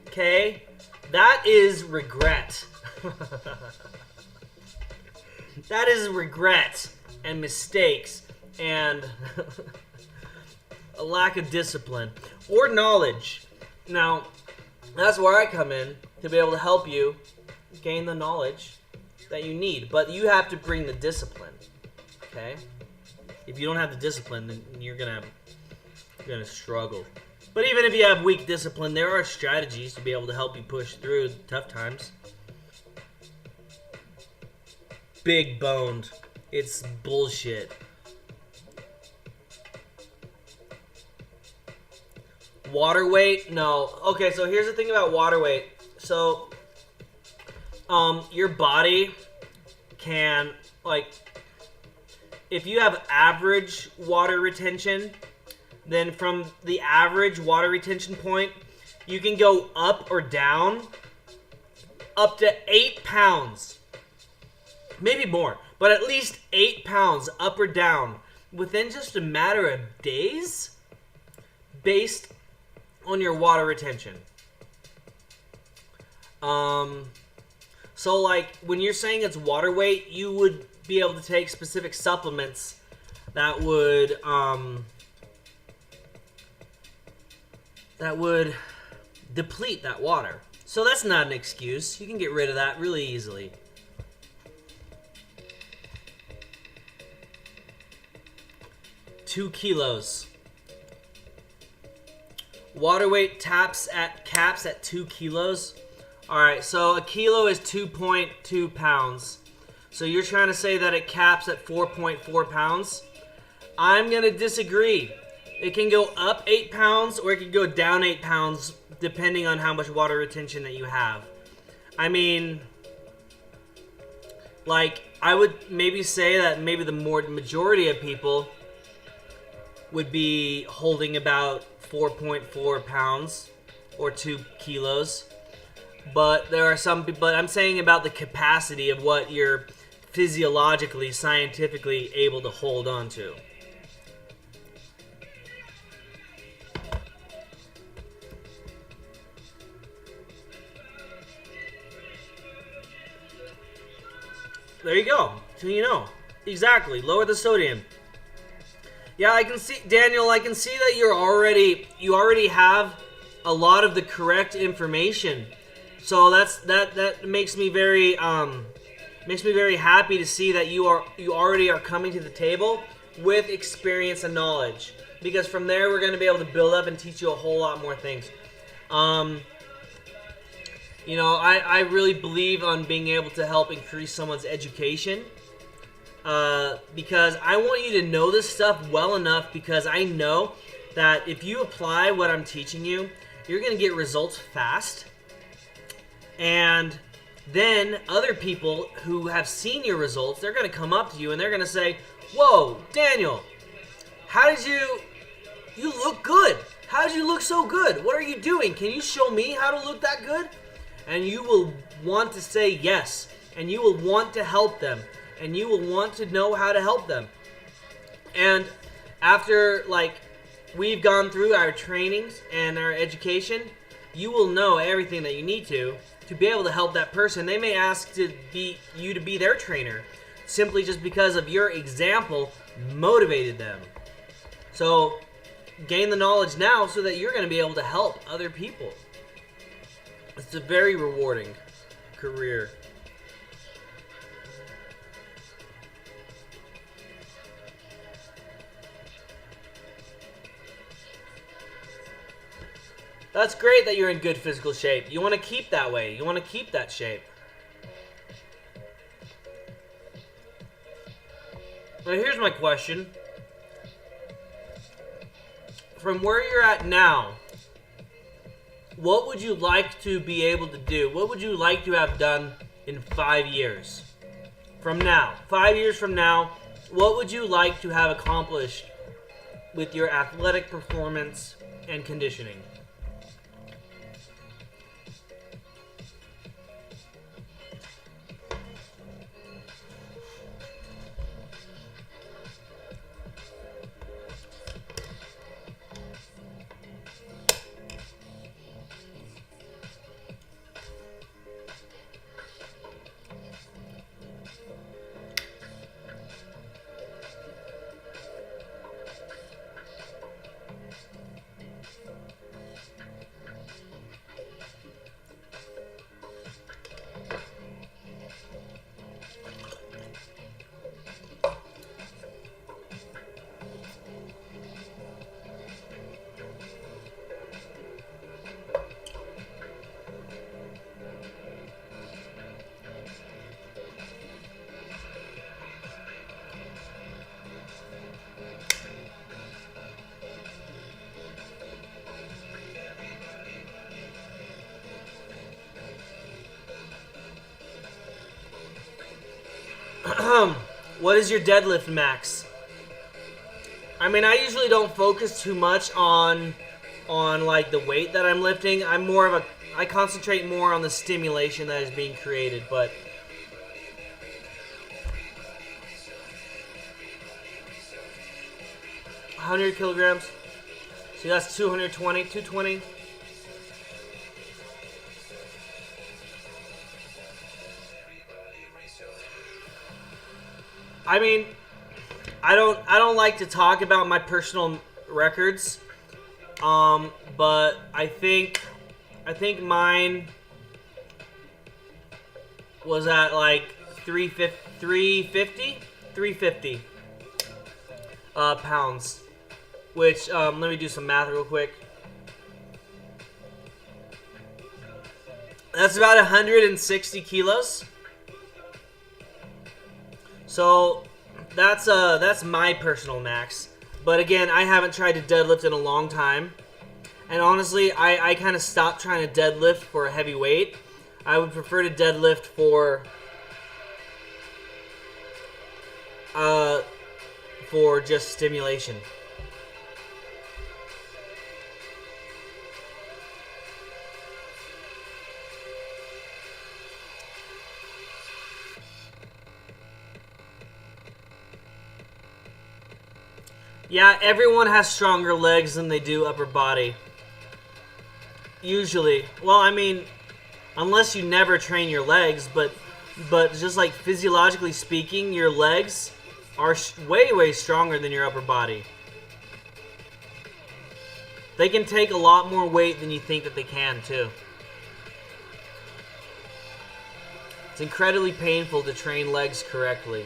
okay? That is regret. That is regret and mistakes and a lack of discipline or knowledge. Now, that's where I come in to be able to help you gain the knowledge that you need. But you have to bring the discipline, okay? If you don't have the discipline, then you're gonna struggle. But even if you have weak discipline, there are strategies to be able to help you push through tough times. Big boned. It's bullshit. Water weight? No. Okay, so here's the thing about water weight. So, your body can, like, if you have average water retention, then from the average water retention point, you can go up or down up to 8 pounds. Maybe more, but at least 8 pounds up or down within just a matter of days based on your water retention. So like when you're saying it's water weight, you would be able to take specific supplements that would deplete that water. So that's not an excuse. You can get rid of that really easily. $2 Water weight caps at 2 kilos. Alright, so a kilo is 2.2 pounds. So you're trying to say that it caps at 4.4 pounds? I'm going to disagree. It can go up 8 pounds or it can go down 8 pounds depending on how much water retention that you have. I mean, like, I would maybe say that maybe the majority of people would be holding about 4.4 pounds or 2 kilos. But there are some people, but I'm saying about the capacity of what you're physiologically, scientifically able to hold on to. There you go. So you know. Exactly. Lower the sodium. Yeah, I can see, Daniel, I can see that you already have a lot of the correct information. So that makes me very happy to see that you already are coming to the table with experience and knowledge. Because from there we're going to be able to build up and teach you a whole lot more things. You know, I really believe on being able to help increase someone's education. Because I want you to know this stuff well enough, because I know that if you apply what I'm teaching you, you're going to get results fast. And then other people who have seen your results, they're going to come up to you and they're going to say, "Whoa, Daniel, how did you look good. How did you look so good? What are you doing? Can you show me how to look that good?" And you will want to say yes. And you will want to help them. And you will want to know how to help them. And after, like, we've gone through our trainings and our education, you will know everything that you need to to be able to help that person. They may ask you to be their trainer simply just because of your example motivated them. So gain the knowledge now so that you're going to be able to help other people. It's a very rewarding career. That's great that you're in good physical shape. You want to keep that way. You want to keep that shape. Now here's my question. From where you're at now, what would you like to be able to do? What would you like to have done in 5 years? From now. 5 years from now, what would you like to have accomplished with your athletic performance and conditioning? What is your deadlift max? I mean, I usually don't focus too much on like the weight that I'm lifting. I concentrate more on the stimulation that is being created, but $100 kilograms. See, that's 220. I mean, I don't like to talk about my personal records, but I think mine was at like 350 pounds, which let me do some math real quick. That's about 160 kilos. So that's my personal max. But again, I haven't tried to deadlift in a long time. And honestly, I kind of stopped trying to deadlift for a heavy weight. I would prefer to deadlift for just stimulation. Yeah, everyone has stronger legs than they do upper body. Usually. Well, I mean, unless you never train your legs, but just like physiologically speaking, your legs are way stronger than your upper body. They can take a lot more weight than you think that they can, too. It's incredibly painful to train legs correctly.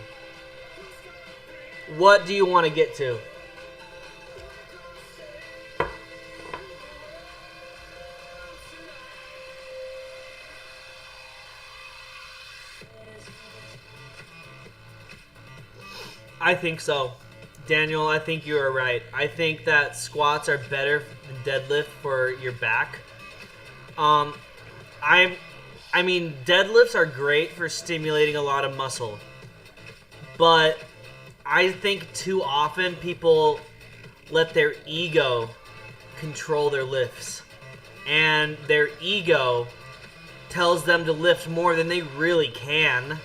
What do you want to get to? I think so. Daniel, I think you are right. I think that squats are better than deadlift for your back. I mean, deadlifts are great for stimulating a lot of muscle. But I think too often people let their ego control their lifts. And their ego tells them to lift more than they really can.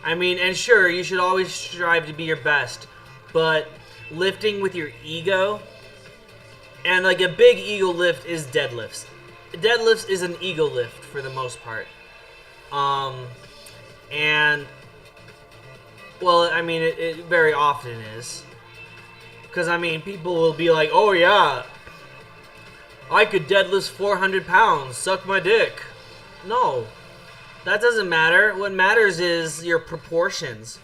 I mean, and sure, you should always strive to be your best, but lifting with your ego, and like a big ego lift is deadlifts. deadlifts is an ego lift for the most part. And well, I mean, it very often is. Because, I mean, people will be like, oh yeah, I could deadlift 400 pounds, suck my dick. No, that doesn't matter. What matters is your proportions.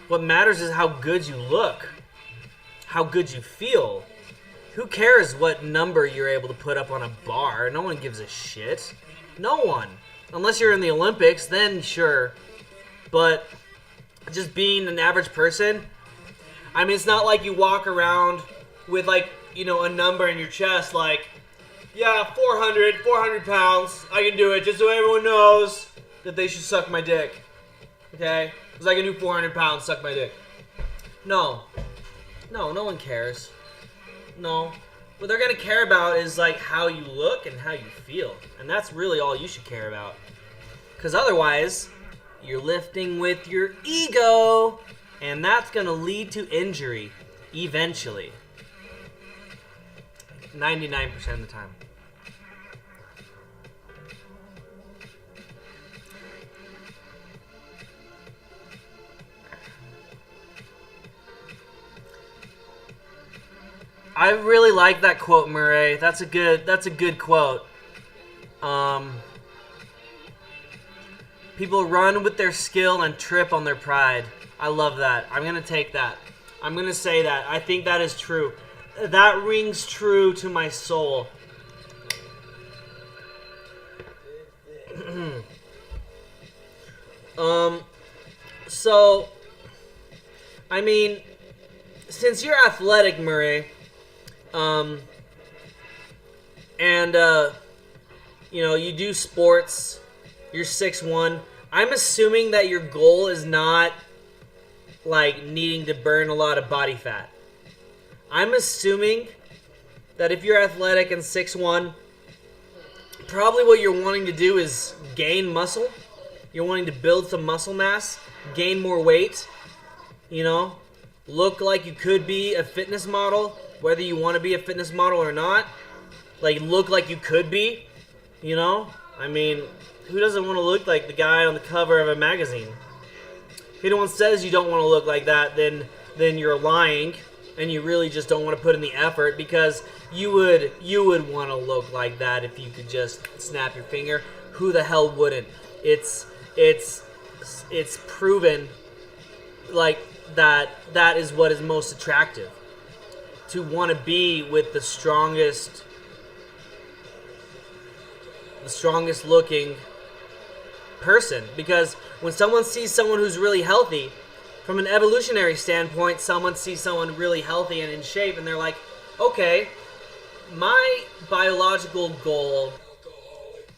What matters is how good you look, how good you feel. Who cares what number you're able to put up on a bar? No one gives a shit. No one. Unless you're in the Olympics, then sure. But just being an average person, I mean, it's not like you walk around with, like, you know, a number in your chest like, yeah, 400 pounds, I can do it, just so everyone knows that they should suck my dick. Okay? Because I can do 400 pounds, suck my dick. No. No, no one cares. No. What they're going to care about is, like, how you look and how you feel. And that's really all you should care about. Because otherwise, you're lifting with your ego. And that's going to lead to injury. Eventually. 99% of the time. I really like that quote, Murray. That's a good quote. People run with their skill and trip on their pride. I love that. I'm going to take that. I'm going to say that. I think that is true. That rings true to my soul. So, I mean, since you're athletic, Murray, and, you know, you do sports, you're 6'1", I'm assuming that your goal is not, like, needing to burn a lot of body fat. I'm assuming that if you're athletic and 6'1", probably what you're wanting to do is gain muscle. You're wanting to build some muscle mass, gain more weight, you know, look like you could be a fitness model, whether you want to be a fitness model or not. Like, look like you could be, you know? I mean, who doesn't want to look like the guy on the cover of a magazine? If anyone says you don't want to look like that, then you're lying, and you really just don't want to put in the effort, because you would want to look like that if you could just snap your finger. Who the hell wouldn't? It's proven, like, that is what is most attractive. To want to be with the strongest looking person. Because when someone sees someone who's really healthy, from an evolutionary standpoint, someone sees someone really healthy and in shape, and they're like, okay, my biological goal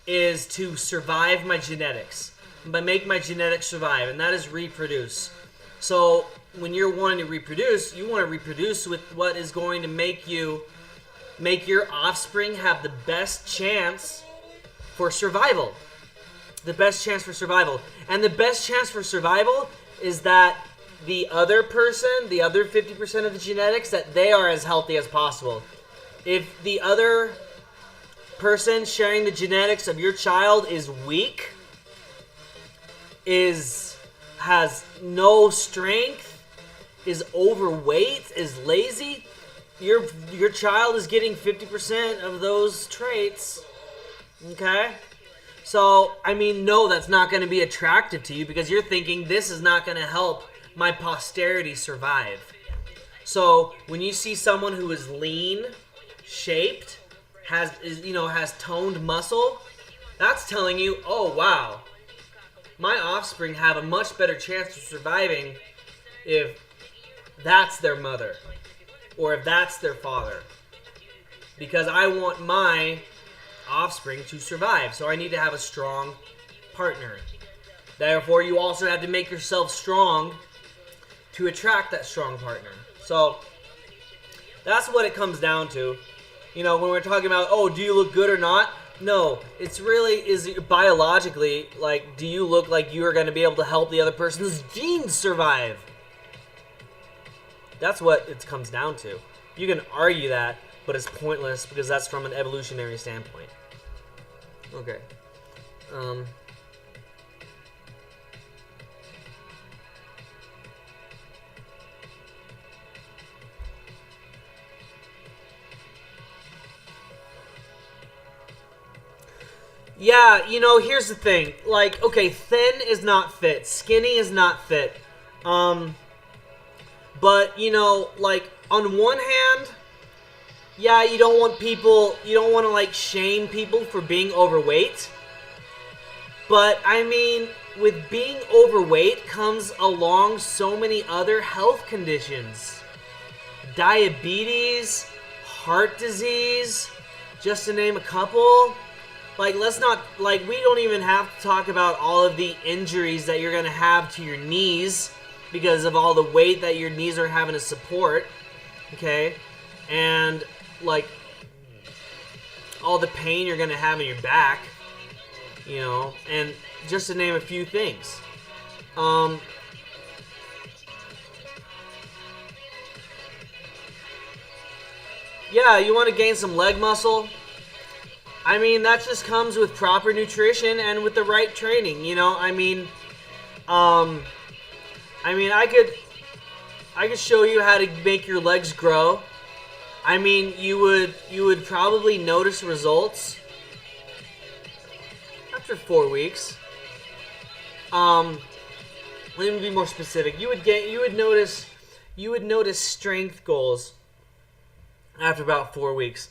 is to survive my genetics, but make my genetics survive, and that is reproduce. So when you're wanting to reproduce, you want to reproduce with what is going to make your offspring have the best chance for survival. The best chance for survival. And the best chance for survival is that the other person, the other 50% of the genetics, that they are as healthy as possible. If the other person sharing the genetics of your child is weak, has no strength, is overweight, is lazy, your child is getting 50% of those traits. Okay? So, I mean, no, that's not going to be attractive to you, because you're thinking this is not going to help my posterity survive. So, when you see someone who is lean, shaped, has toned muscle, that's telling you, oh wow, my offspring have a much better chance of surviving if that's their mother or if that's their father, because I want my offspring to survive, so I need to have a strong partner. Therefore, you also have to make yourself strong to attract that strong partner. So that's what it comes down to. You know, when we're talking about, oh, do you look good or not? No, it's really, is it biologically, like, do you look like you are going to be able to help the other person's genes survive? That's what it comes down to. You can argue that, but it's pointless, because that's from an evolutionary standpoint. Okay. Yeah, here's the thing. Like, okay, thin is not fit. Skinny is not fit. But, like, on one hand, yeah, you don't want to, like, shame people for being overweight. But, I mean, with being overweight comes along so many other health conditions. Diabetes, heart disease, just to name a couple. Like, let's not, like, we don't even have to talk about all of the injuries that you're going to have to your knees because of all the weight that your knees are having to support, okay? And, like, all the pain you're going to have in your back, and just to name a few things. Yeah, you want to gain some leg muscle? I mean, that just comes with proper nutrition and with the right training, I could show you how to make your legs grow. I mean, you would probably notice results after 4 weeks. Let me be more specific. You would notice strength goals after about 4 weeks.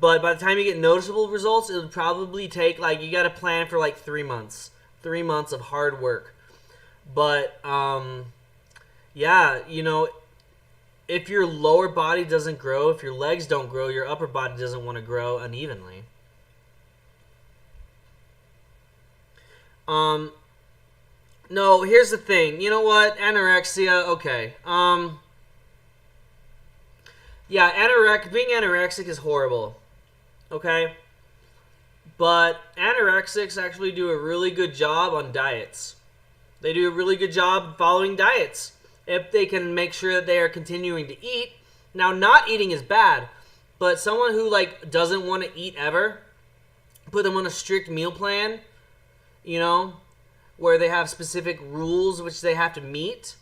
But by the time you get noticeable results, it would probably take, like, you got to plan for, like, 3 months. 3 months of hard work. But, yeah, if your lower body doesn't grow, if your legs don't grow, your upper body doesn't want to grow unevenly. No, here's the thing. You know what? Anorexia, okay. Yeah, being anorexic is horrible. Okay? But anorexics actually do a really good job on diets. They do a really good job following diets. If they can make sure that they are continuing to eat. Now, not eating is bad. But someone who, like, doesn't want to eat ever, put them on a strict meal plan, where they have specific rules which they have to meet,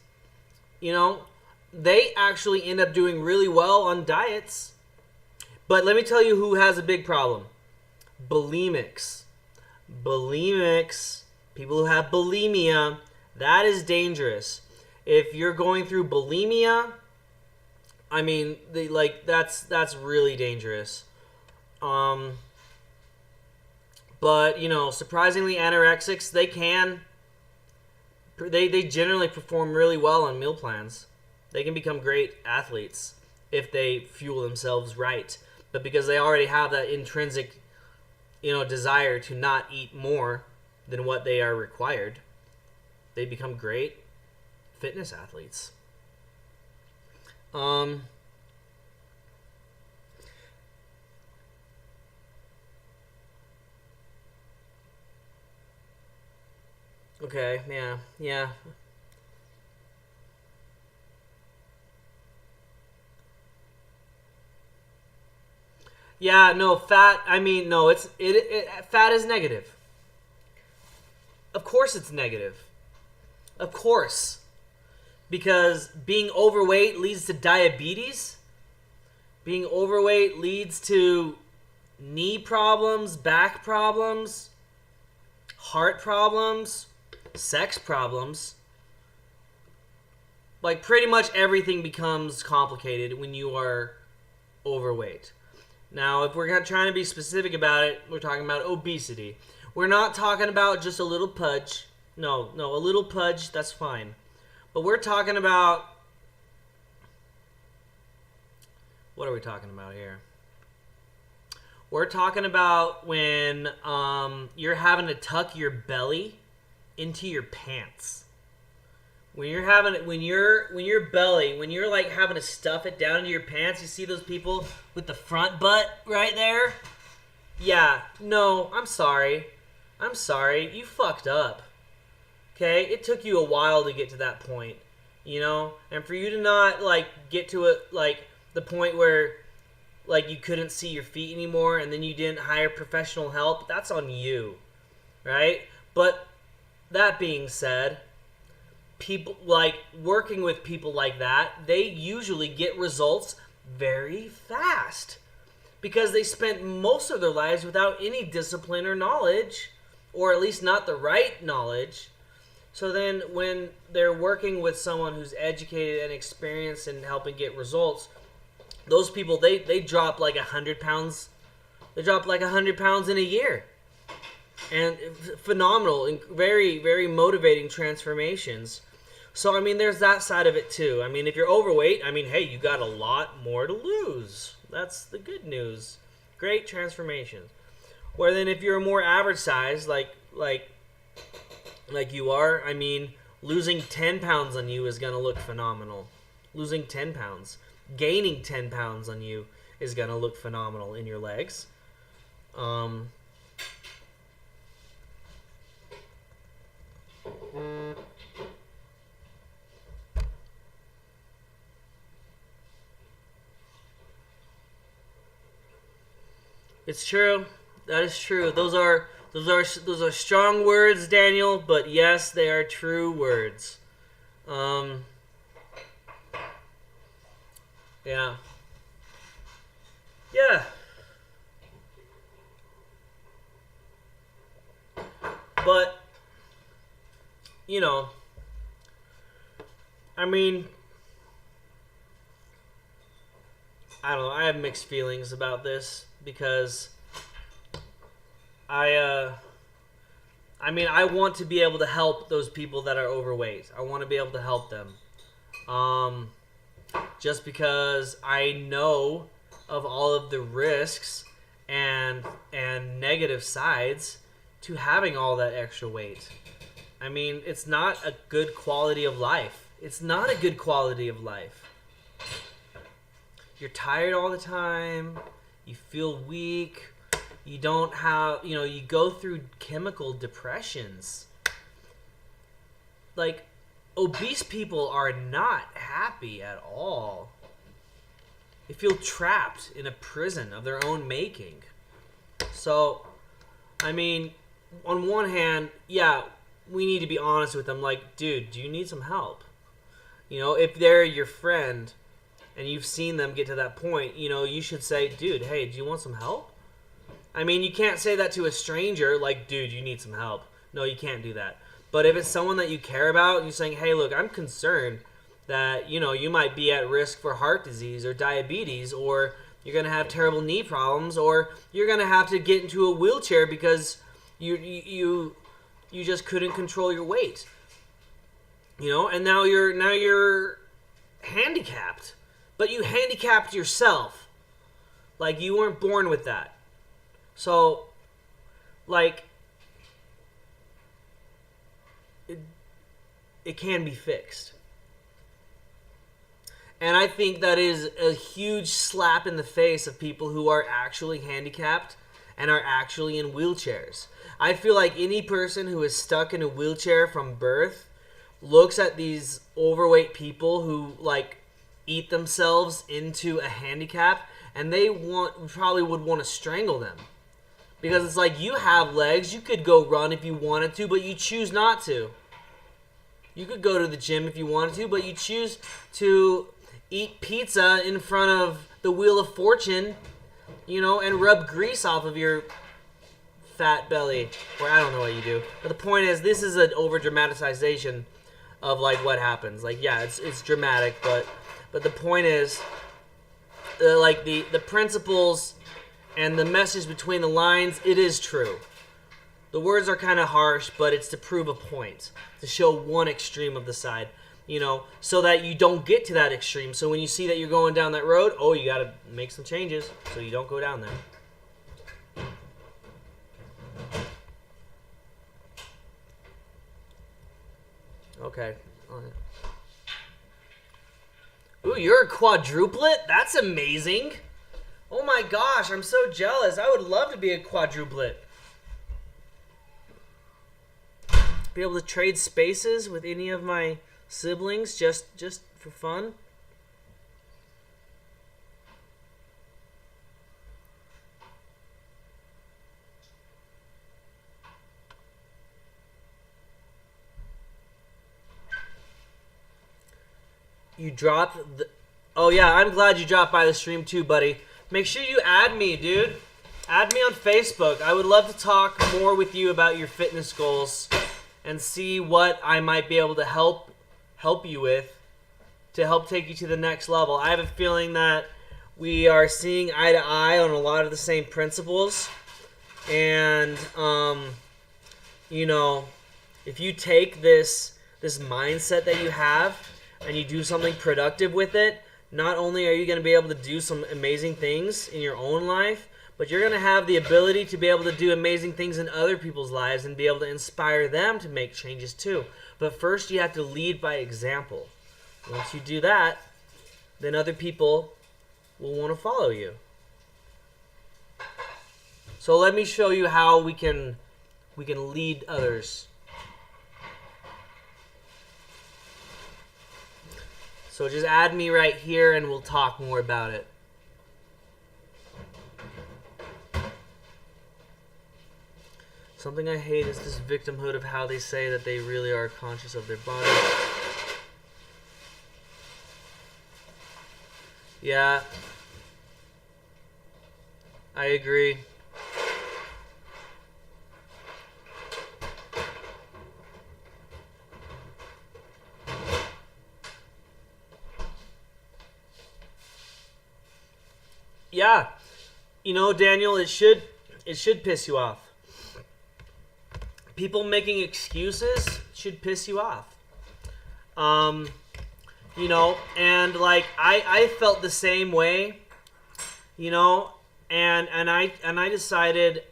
they actually end up doing really well on diets. But let me tell you who has a big problem. Bulimics. People who have bulimia, that is dangerous. If you're going through bulimia, I mean, that's really dangerous. But, surprisingly, anorexics, they generally perform really well on meal plans. They can become great athletes if they fuel themselves right. But because they already have that intrinsic, desire to not eat more than what they are required, they become great fitness athletes. Okay, yeah. Yeah, no, fat, no, fat is negative. Of course it's negative. Of course. Because being overweight leads to diabetes. Being overweight leads to knee problems, back problems, heart problems, sex problems. Like, pretty much everything becomes complicated when you are overweight. Now, if we're trying to be specific about it, we're talking about obesity. We're not talking about just a little pudge. No, a little pudge, that's fine. But we're talking about... What are we talking about here? We're talking about when you're having to tuck your belly into your pants. When you're like having to stuff it down into your pants, you see those people with the front butt right there? Yeah, no, I'm sorry. You fucked up. Okay? It took you a while to get to that point, And for you to not, like, get to it, like, the point where, like you couldn't see your feet anymore and then you didn't hire professional help, that's on you, right? But that being said, people like working with people like that, they usually get results very fast because they spent most of their lives without any discipline or knowledge, or at least not the right knowledge. So then when they're working with someone who's educated and experienced in helping get results, those people, they drop like 100 pounds. They drop like 100 pounds in a year. And phenomenal and very, very motivating transformations. So, I mean, there's that side of it too. I mean, if you're overweight, I mean, hey, you got a lot more to lose. That's the good news. Great transformations. Where then if you're more average size, like you are, I mean, losing 10 pounds on you is going to look phenomenal. Losing 10 pounds. Gaining 10 pounds on you is going to look phenomenal in your legs. It's true. That is true. Those are strong words, Daniel, but yes, they are true words. Yeah. Yeah. But you know, I mean, I don't know. I have mixed feelings about this because I mean, I want to be able to help those people that are overweight. I want to be able to help them. Just because I know of all of the risks and negative sides to having all that extra weight. I mean, it's not a good quality of life. It's not a good quality of life. You're tired all the time. You feel weak. You don't have, you go through chemical depressions. Like, obese people are not happy at all. They feel trapped in a prison of their own making. So, I mean, on one hand, yeah, we need to be honest with them. Like, dude, do you need some help? If they're your friend and you've seen them get to that point, you should say, dude, hey, do you want some help? I mean, you can't say that to a stranger, like, dude, you need some help. No, you can't do that. But if it's someone that you care about, and you're saying, hey, look, I'm concerned that, you might be at risk for heart disease or diabetes, or you're going to have terrible knee problems, or you're going to have to get into a wheelchair because you just couldn't control your weight. And now you're handicapped. But you handicapped yourself. Like, you weren't born with that. So, like, it can be fixed. And I think that is a huge slap in the face of people who are actually handicapped and are actually in wheelchairs. I feel like any person who is stuck in a wheelchair from birth looks at these overweight people who, like, eat themselves into a handicap, and they probably would want to strangle them. Because it's like, you have legs, you could go run if you wanted to, but you choose not to. You could go to the gym if you wanted to, but you choose to eat pizza in front of the Wheel of Fortune, and rub grease off of your fat belly. Or I don't know what you do. But the point is, this is an over-dramatization of, like, what happens. Like, yeah, it's dramatic, but the point is, like, the principles and the message between the lines, it is true. The words are kind of harsh, but it's to prove a point, to show one extreme of the side, so that you don't get to that extreme. So when you see that you're going down that road, you got to make some changes so you don't go down there. Okay. Ooh, you're a quadruplet? That's amazing. Oh my gosh, I'm so jealous. I would love to be a quadruplet. Be able to trade spaces with any of my siblings just for fun. You dropped the... Oh, yeah, I'm glad you dropped by the stream too, buddy. Make sure you add me, dude. Add me on Facebook. I would love to talk more with you about your fitness goals and see what I might be able to help you with to help take you to the next level. I have a feeling that we are seeing eye to eye on a lot of the same principles. And, you know, if you take this mindset that you have and you do something productive with it, not only are you going to be able to do some amazing things in your own life, but you're going to have the ability to be able to do amazing things in other people's lives and be able to inspire them to make changes too. But first, you have to lead by example. Once you do that, then other people will want to follow you. So let me show you how we can lead others. So just add me right here and we'll talk more about it. Something I hate is this victimhood of how they say that they really are conscious of their body. Yeah, I agree. Yeah, you know, Daniel, it should piss you off. People making excuses should piss you off. You know, and like I felt the same way, you know, and I decided,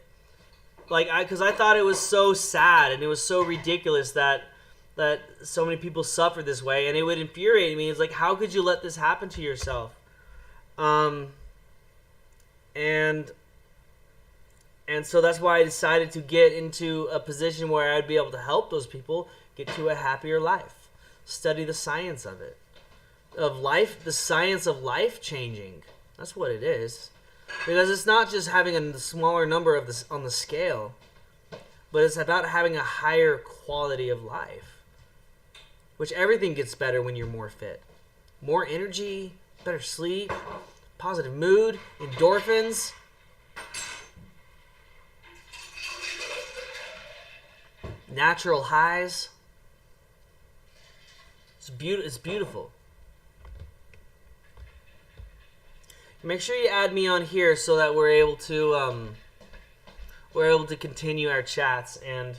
like, because I thought it was so sad and it was so ridiculous that so many people suffer this way, and it would infuriate me. It's like, how could you let this happen to yourself? And so that's why I decided to get into a position where I'd be able to help those people get to a happier life. Study the science of it. Of life, the science of life changing. That's what it is. Because it's not just having a smaller number of this on the scale, but it's about having a higher quality of life. Which everything gets better when you're more fit. More energy, better sleep, positive mood, endorphins. Natural highs. It's beautiful. Make sure you add me on here so that we're able to continue our chats and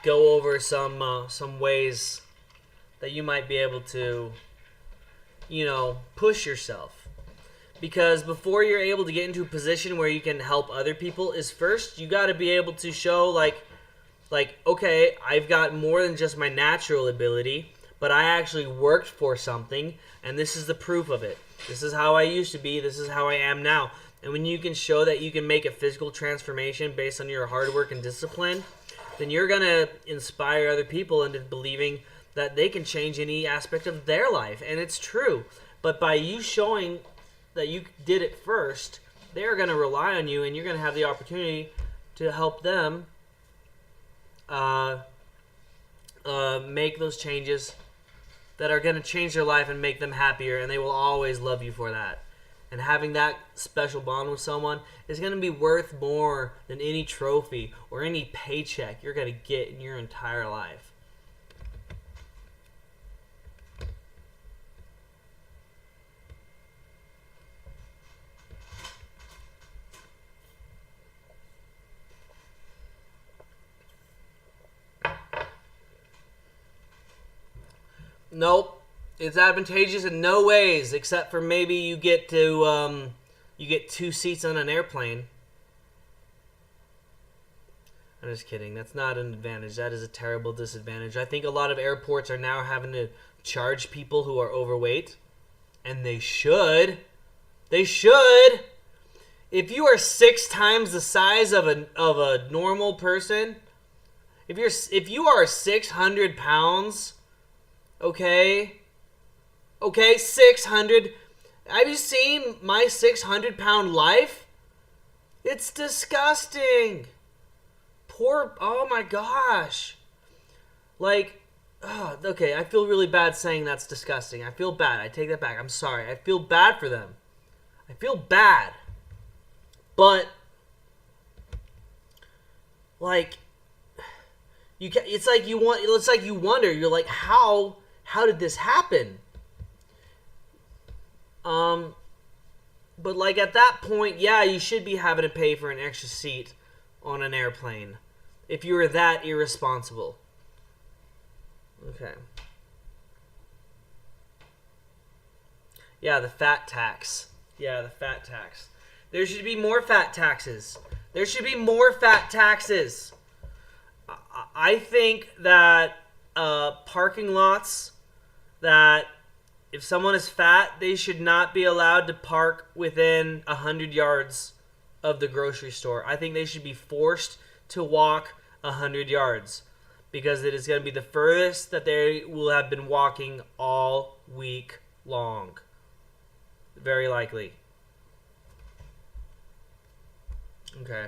go over some ways that you might be able to, you know, push yourself. Because before you're able to get into a position where you can help other people, is first you got to be able to show like, okay, I've got more than just my natural ability, but I actually worked for something, and this is the proof of it. This is how I used to be. This is how I am now. And when you can show that you can make a physical transformation based on your hard work and discipline, then you're going to inspire other people into believing that they can change any aspect of their life. And it's true. But by you showing that you did it first, they're going to rely on you, and you're going to have the opportunity to help them make those changes that are going to change their life and make them happier, and they will always love you for that. And having that special bond with someone is going to be worth more than any trophy or any paycheck you're going to get in your entire life. Nope, it's advantageous in no ways, except for maybe you get to you get 2 seats on an airplane. I'm just kidding. That's not an advantage. That is a terrible disadvantage. I think a lot of airports are now having to charge people who are overweight, and they should. They should. If you are 6 times the size of a normal person, if you are 600 pounds. Okay, 600. Have you seen my 600-pound life? It's disgusting. Oh my gosh. Like, okay, I feel really bad saying that's disgusting. I feel bad. I take that back. I'm sorry. I feel bad for them. I feel bad. But, like, it's like you wonder. You're like, how did this happen? But like at that point, yeah, you should be having to pay for an extra seat on an airplane if you were that irresponsible. Okay. Yeah, the fat tax. Yeah, the fat tax. There should be more fat taxes. There should be more fat taxes. I think that parking lots, that if someone is fat, they should not be allowed to park within 100 yards of the grocery store. I think they should be forced to walk 100 yards because it is going to be the furthest that they will have been walking all week long. Very likely. Okay.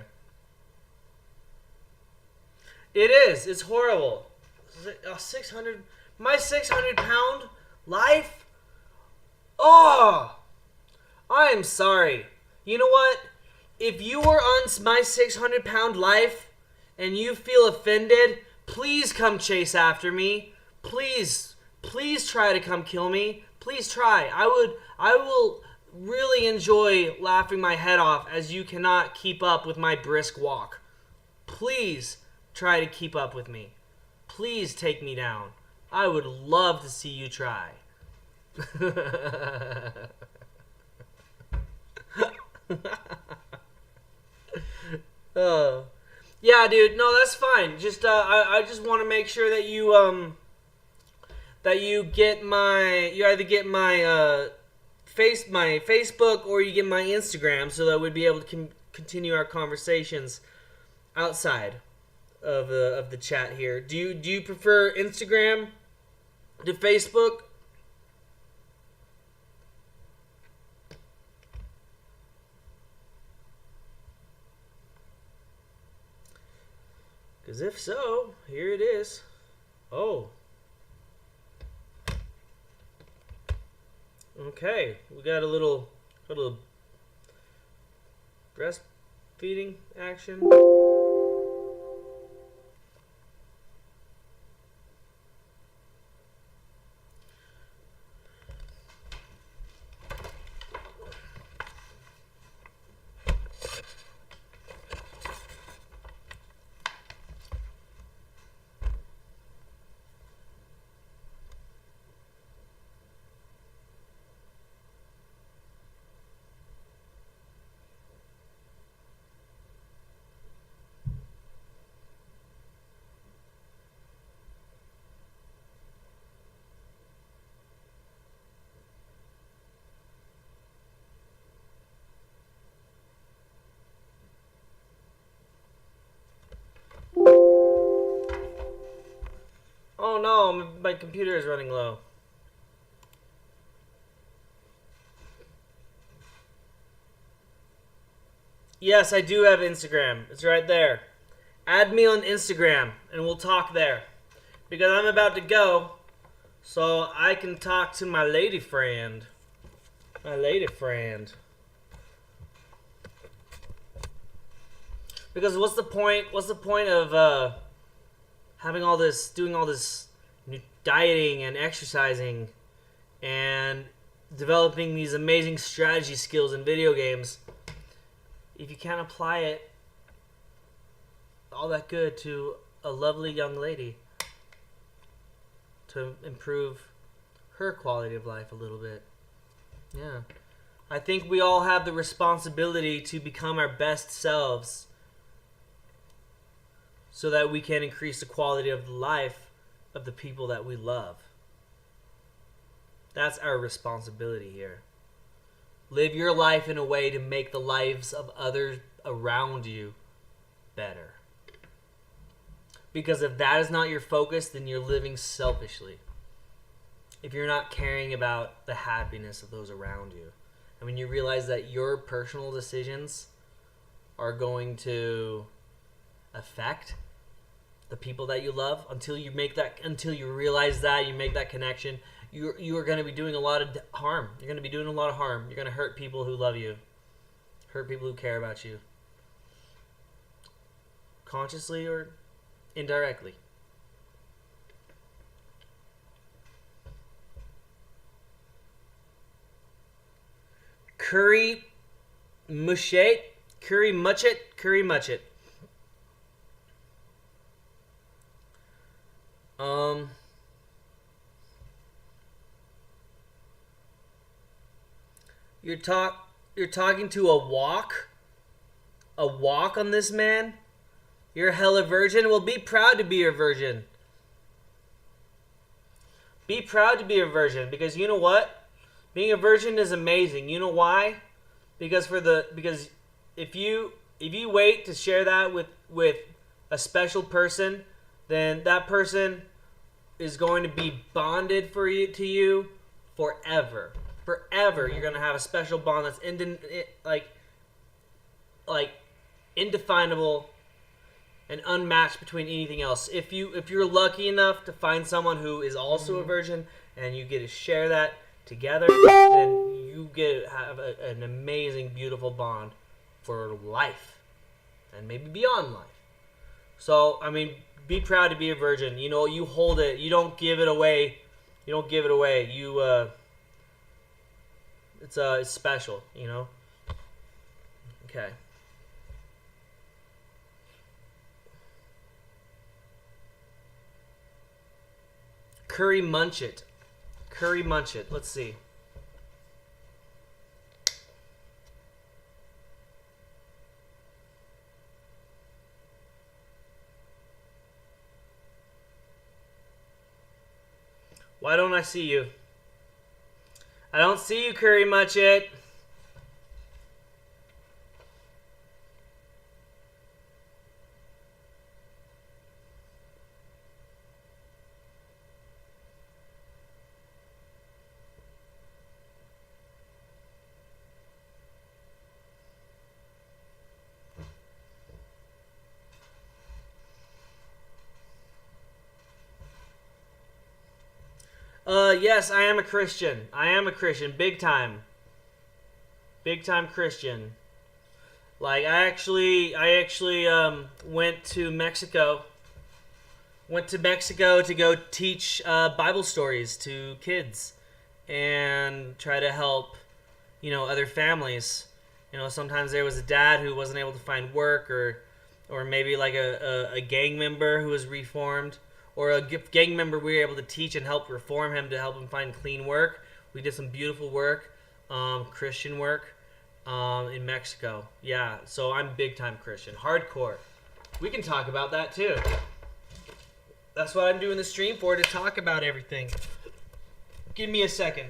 It is. It's horrible. 600. My 600-pound life? Oh! I am sorry. You know what? If you are on my 600-pound life and you feel offended, please come chase after me. Please try to come kill me. Please try. I will really enjoy laughing my head off as you cannot keep up with my brisk walk. Please try to keep up with me. Please take me down. I would love to see you try. Yeah, dude. No, that's fine. Just I just want to make sure that you get you either get my my Facebook or you get my Instagram, so that we'd be able to continue our conversations outside of the chat here. Do you prefer Instagram to Facebook? Because if so, here it is. Oh. Okay, we got a little breastfeeding action. Oh no, my computer is running low. Yes, I do have Instagram. It's right there. Add me on Instagram and we'll talk there. Because I'm about to go, so I can talk to my lady friend. My lady friend. Because what's the point? What's the point of having all this, doing all this dieting and exercising and developing these amazing strategy skills in video games if you can't apply it all that good to a lovely young lady to improve her quality of life a little bit? Yeah. I think we all have the responsibility to become our best selves so that we can increase the quality of life of the people that we love. That's our responsibility here. Live your life in a way to make the lives of others around you better. Because if that is not your focus, then you're living selfishly. If you're not caring about the happiness of those around you. And when you realize that your personal decisions are going to affect the people that you love, until you realize that, you make that connection, you are going to be doing a lot of harm. You're going to be doing a lot of harm. You're going to hurt people who love you, hurt people who care about you, consciously or indirectly. Curry Muchet. You're talking to a walk on this man. You're hella virgin. Well, be proud to be a virgin. Be proud to be a virgin, because you know what? Being a virgin is amazing. You know why? Because if you wait to share that with a special person, then that person is going to be bonded to you forever. Forever, you're gonna have a special bond that's indefinable and unmatched between anything else. If you're lucky enough to find someone who is also a virgin and you get to share that together, then you have an amazing, beautiful bond for life and maybe beyond life. So, I mean, be proud to be a virgin. You know, you hold it. You don't give it away. It's special, you know? Okay. Curry Munchet. Let's see. Why don't I see you? I don't see you, Curry Munchet. Yes, I am a Christian. Big time. Big time Christian. Like, I actually went to Mexico. To go teach Bible stories to kids and try to help, other families. Sometimes there was a dad who wasn't able to find work, or maybe like a gang member who was reformed, or a gang member we were able to teach and help reform him to help him find clean work. We did some beautiful work, Christian work, in Mexico. Yeah, so I'm big time Christian, hardcore. We can talk about that too. That's what I'm doing the stream for, to talk about everything. Give me a second.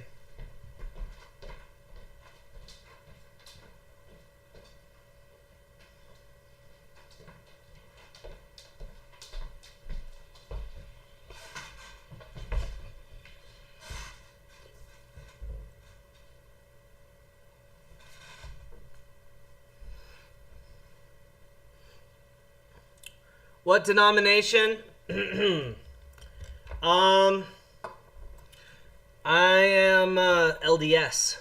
What denomination? I am LDS.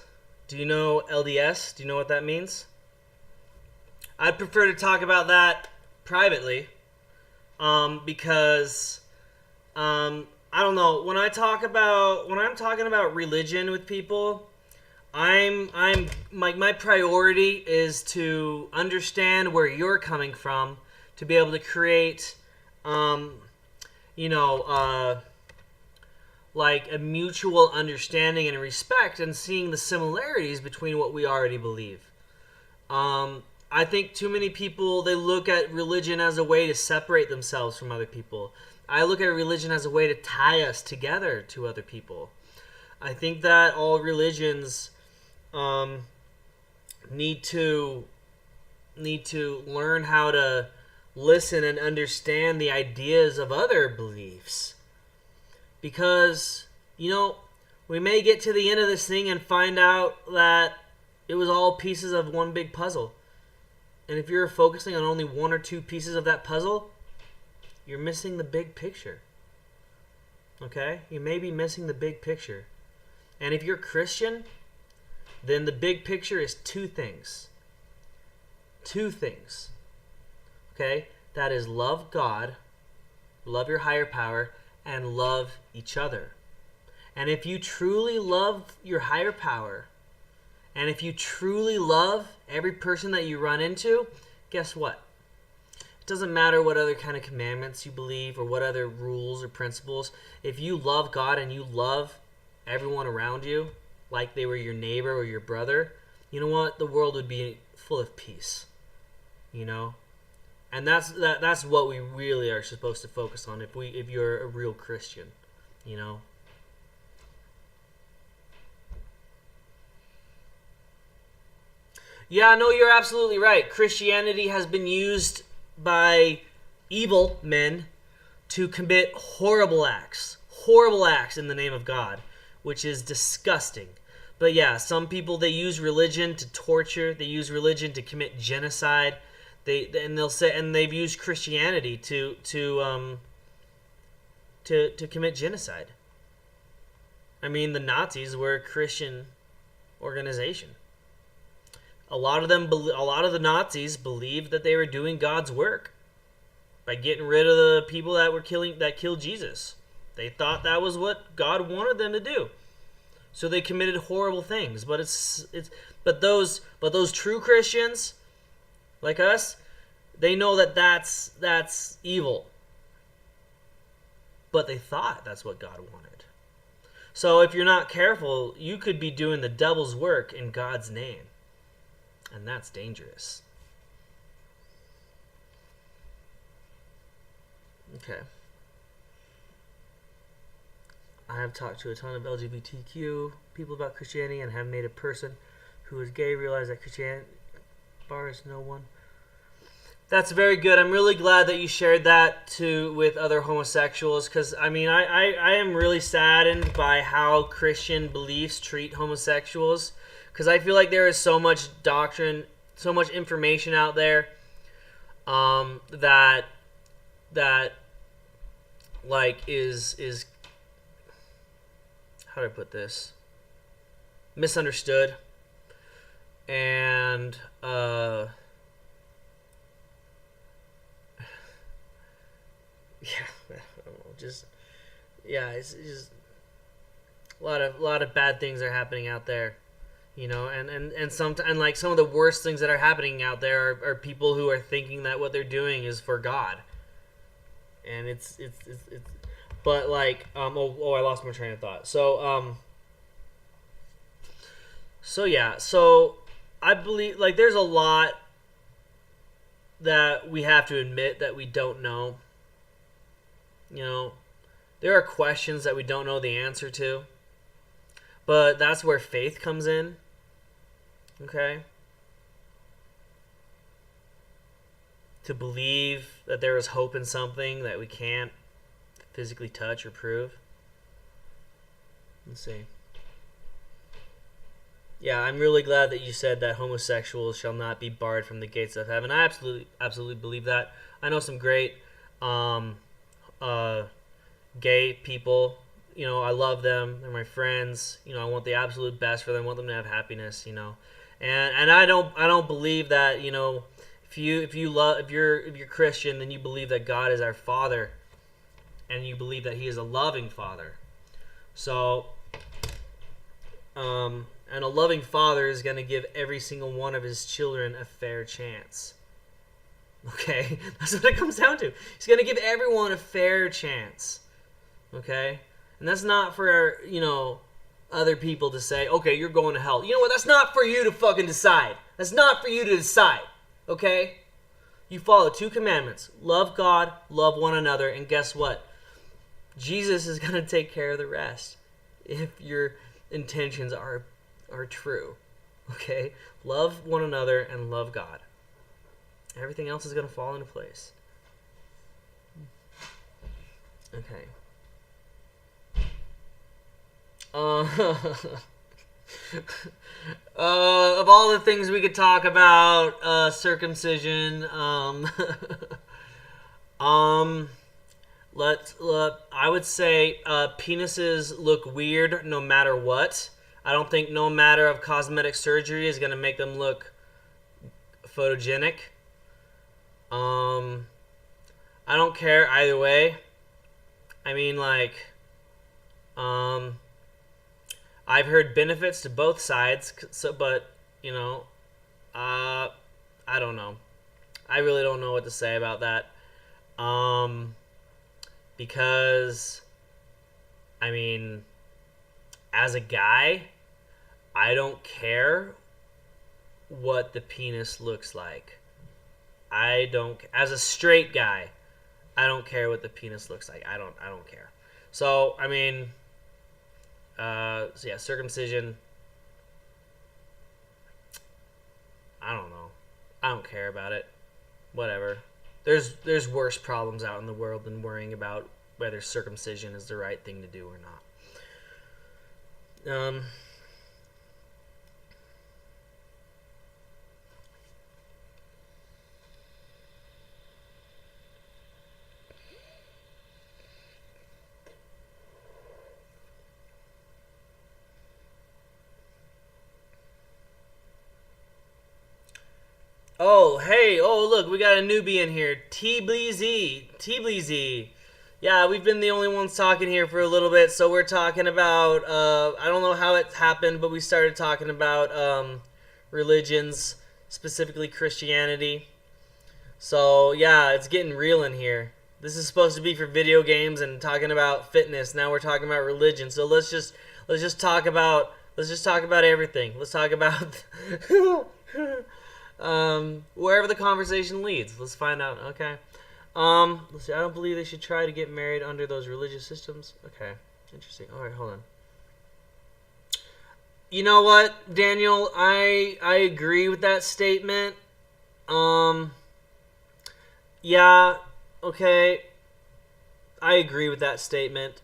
Do you know LDS? Do you know what that means? I'd prefer to talk about that privately, because I don't know. When I'm talking about religion with people, my priority is to understand where you're coming from, to be able to create, like a mutual understanding and respect, and seeing the similarities between what we already believe. I think too many people, they look at religion as a way to separate themselves from other people. I look at religion as a way to tie us together to other people. I think that all religions need to learn how to listen and understand the ideas of other beliefs. Because, we may get to the end of this thing and find out that it was all pieces of one big puzzle. And if you're focusing on only one or two pieces of that puzzle, you're missing the big picture. Okay? You may be missing the big picture. And if you're Christian, then the big picture is two things. Two things. Okay? That is love God, love your higher power, and love each other. And if you truly love your higher power, and if you truly love every person that you run into, guess what? It doesn't matter what other kind of commandments you believe or what other rules or principles. If you love God and you love everyone around you like they were your neighbor or your brother, you know what? The world would be full of peace. You know? And that's what we really are supposed to focus on if you're a real Christian, you know? Yeah, no, you're absolutely right. Christianity has been used by evil men to commit horrible acts in the name of God, which is disgusting. But yeah, some people, they use religion to torture, they use religion to commit genocide. They'll say, and they've used Christianity to commit genocide. I mean, the Nazis were a Christian organization. A lot of the Nazis believed that they were doing God's work by getting rid of the people that killed Jesus. They thought that was what God wanted them to do. So they committed horrible things. But those true Christians like us, they know that that's evil. But they thought that's what God wanted. So if you're not careful, you could be doing the devil's work in God's name. And that's dangerous. Okay. I have talked to a ton of LGBTQ people about Christianity and have made a person who is gay realize that Christianity bars no one. That's very good. I'm really glad that you shared that with other homosexuals, because I mean, I am really saddened by how Christian beliefs treat homosexuals, because I feel like there is so much doctrine, so much information out there that like is how do I put this? Misunderstood. And it's just a lot of bad things are happening out there, you know, and like some of the worst things that are happening out there are people who are thinking that what they're doing is for God, and it's but like I lost my train of thought. So I believe like there's a lot that we have to admit that we don't know. You know, there are questions that we don't know the answer to. But that's where faith comes in. Okay? To believe that there is hope in something that we can't physically touch or prove. Let's see. Yeah, I'm really glad that you said that homosexuals shall not be barred from the gates of heaven. I absolutely believe that. I know some great gay people. You know, I love them. They're my friends. You know, I want the absolute best for them. I want them to have happiness. You know, and I don't believe that. You know, if you're Christian, then you believe that God is our Father, and you believe that He is a loving Father. So, and a loving Father is going to give every single one of His children a fair chance. Okay? That's what it comes down to. He's going to give everyone a fair chance. Okay? And that's not for, you know, other people to say, okay, you're going to hell. You know what? That's not for you to fucking decide. That's not for you to decide. Okay? You follow 2 commandments. Love God, love one another, and guess what? Jesus is going to take care of the rest if your intentions are true. Okay? Love one another and love God. Everything else is going to fall into place. Okay. Of all the things we could talk about, circumcision, I would say penises look weird no matter what. I don't think no matter of cosmetic surgery is gonna make them look photogenic. I don't care either way. I mean, like, I've heard benefits to both sides. So, but you know, I don't know. I really don't know what to say about that. Because, I mean, as a guy, I don't care what the penis looks like. I don't. As a straight guy, I don't care what the penis looks like. I don't care. So I mean, so yeah, circumcision. I don't know. I don't care about it. Whatever. There's worse problems out in the world than worrying about whether circumcision is the right thing to do or not. Oh, hey, oh, look, we got a newbie in here. T-Bleezy. Yeah, we've been the only ones talking here for a little bit, so we're talking about, I don't know how it happened, but we started talking about religions, specifically Christianity. So, yeah, it's getting real in here. This is supposed to be for video games and talking about fitness. Now we're talking about religion. So let's just talk about everything. Let's talk about wherever the conversation leads. Let's find out. Okay. Let's see. I don't believe they should try to get married under those religious systems. Okay. Interesting. All right, hold on. You know what, Daniel? I agree with that statement. Yeah. Okay. I agree with that statement.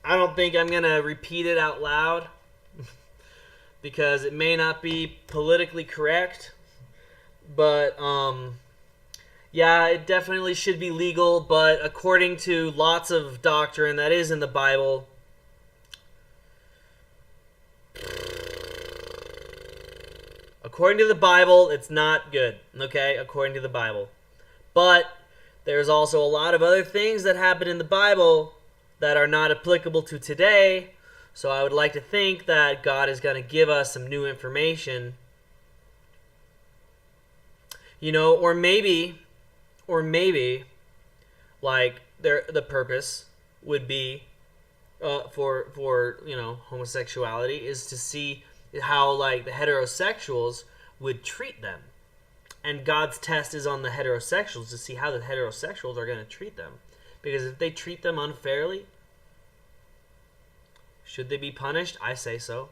I don't think I'm gonna repeat it out loud because it may not be politically correct. But, yeah, it definitely should be legal, but according to lots of doctrine that is in the Bible, it's not good, okay? According to the Bible. But there's also a lot of other things that happen in the Bible that are not applicable to today, so I would like to think that God is going to give us some new information. You know, or maybe, like the purpose would be for you know, homosexuality is to see how like the heterosexuals would treat them, and God's test is on the heterosexuals to see how the heterosexuals are going to treat them, because if they treat them unfairly, should they be punished? I say so.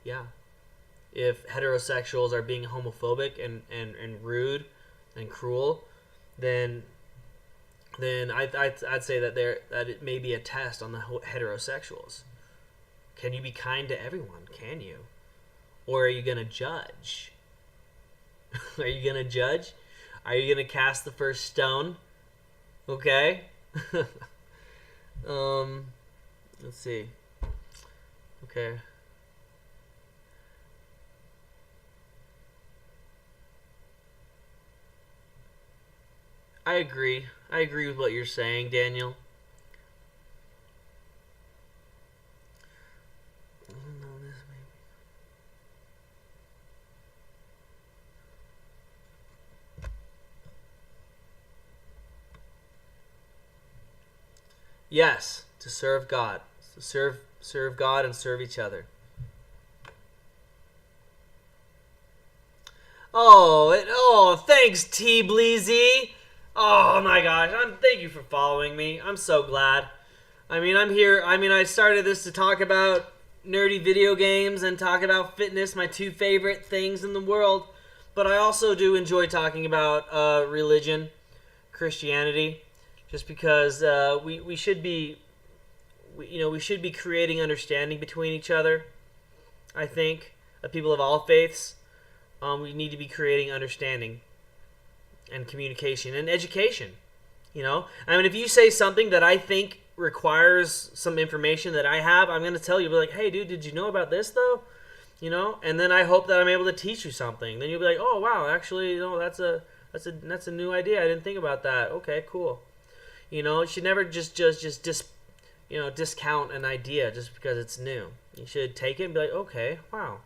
Yeah. If heterosexuals are being homophobic and rude and cruel, then I'd say that it may be a test on the heterosexuals. Can you be kind to everyone? Can you? Or are you gonna judge? Are you gonna judge? Are you gonna cast the first stone? Okay. Let's see. Okay. I agree. I agree with what you're saying, Daniel. Yes, to serve God. To serve God and serve each other. Oh, thanks, T-Bleezy. Oh my gosh, thank you for following me. I'm so glad. I mean, I'm here. I mean, I started this to talk about nerdy video games and talk about fitness, my two favorite things in the world. But I also do enjoy talking about religion, Christianity, just because we should be, we should be creating understanding between each other. I think people of all faiths, we need to be creating understanding and communication and education. I mean, if you say something that I think requires some information that I have, I'm going to tell you, be like, hey, dude, did you know about this, though? And then I hope that I'm able to teach you something. Then you'll be like, oh, wow, actually, that's a new idea. I didn't think about that. Okay, cool. You should never just discount an idea just because it's new. You should take it and be like, okay, wow.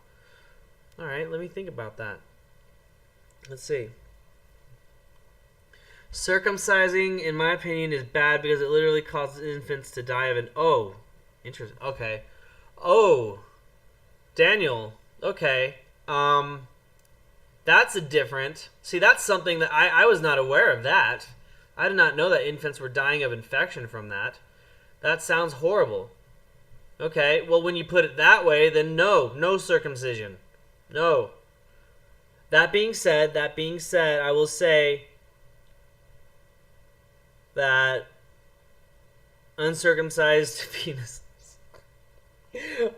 All right, let me think about that. Let's see. Circumcising, in my opinion, is bad because it literally causes infants to die of an... Oh, interesting. Okay. Oh, Daniel. Okay. That's a different... See, that's something that I was not aware of that. I did not know that infants were dying of infection from that. That sounds horrible. Okay, well, when you put it that way, then no circumcision. No. That being said, I will say that uncircumcised penises.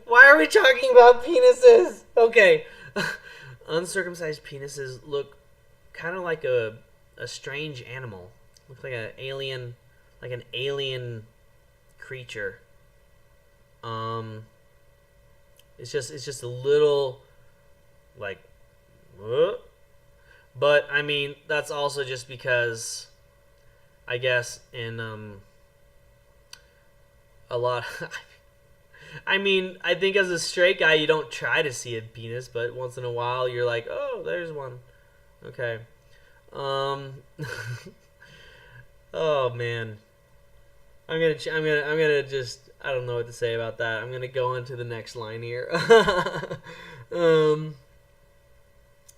Why are we talking about penises? Okay. Uncircumcised penises look kind of like a strange animal. Look like an alien creature. It's just a little like, but I mean that's also just because I guess in a lot. I mean, I think as a straight guy you don't try to see a penis, but once in a while you're like, oh, there's one. Okay. Oh man. I'm gonna just, I don't know what to say about that. I'm gonna go into the next line here.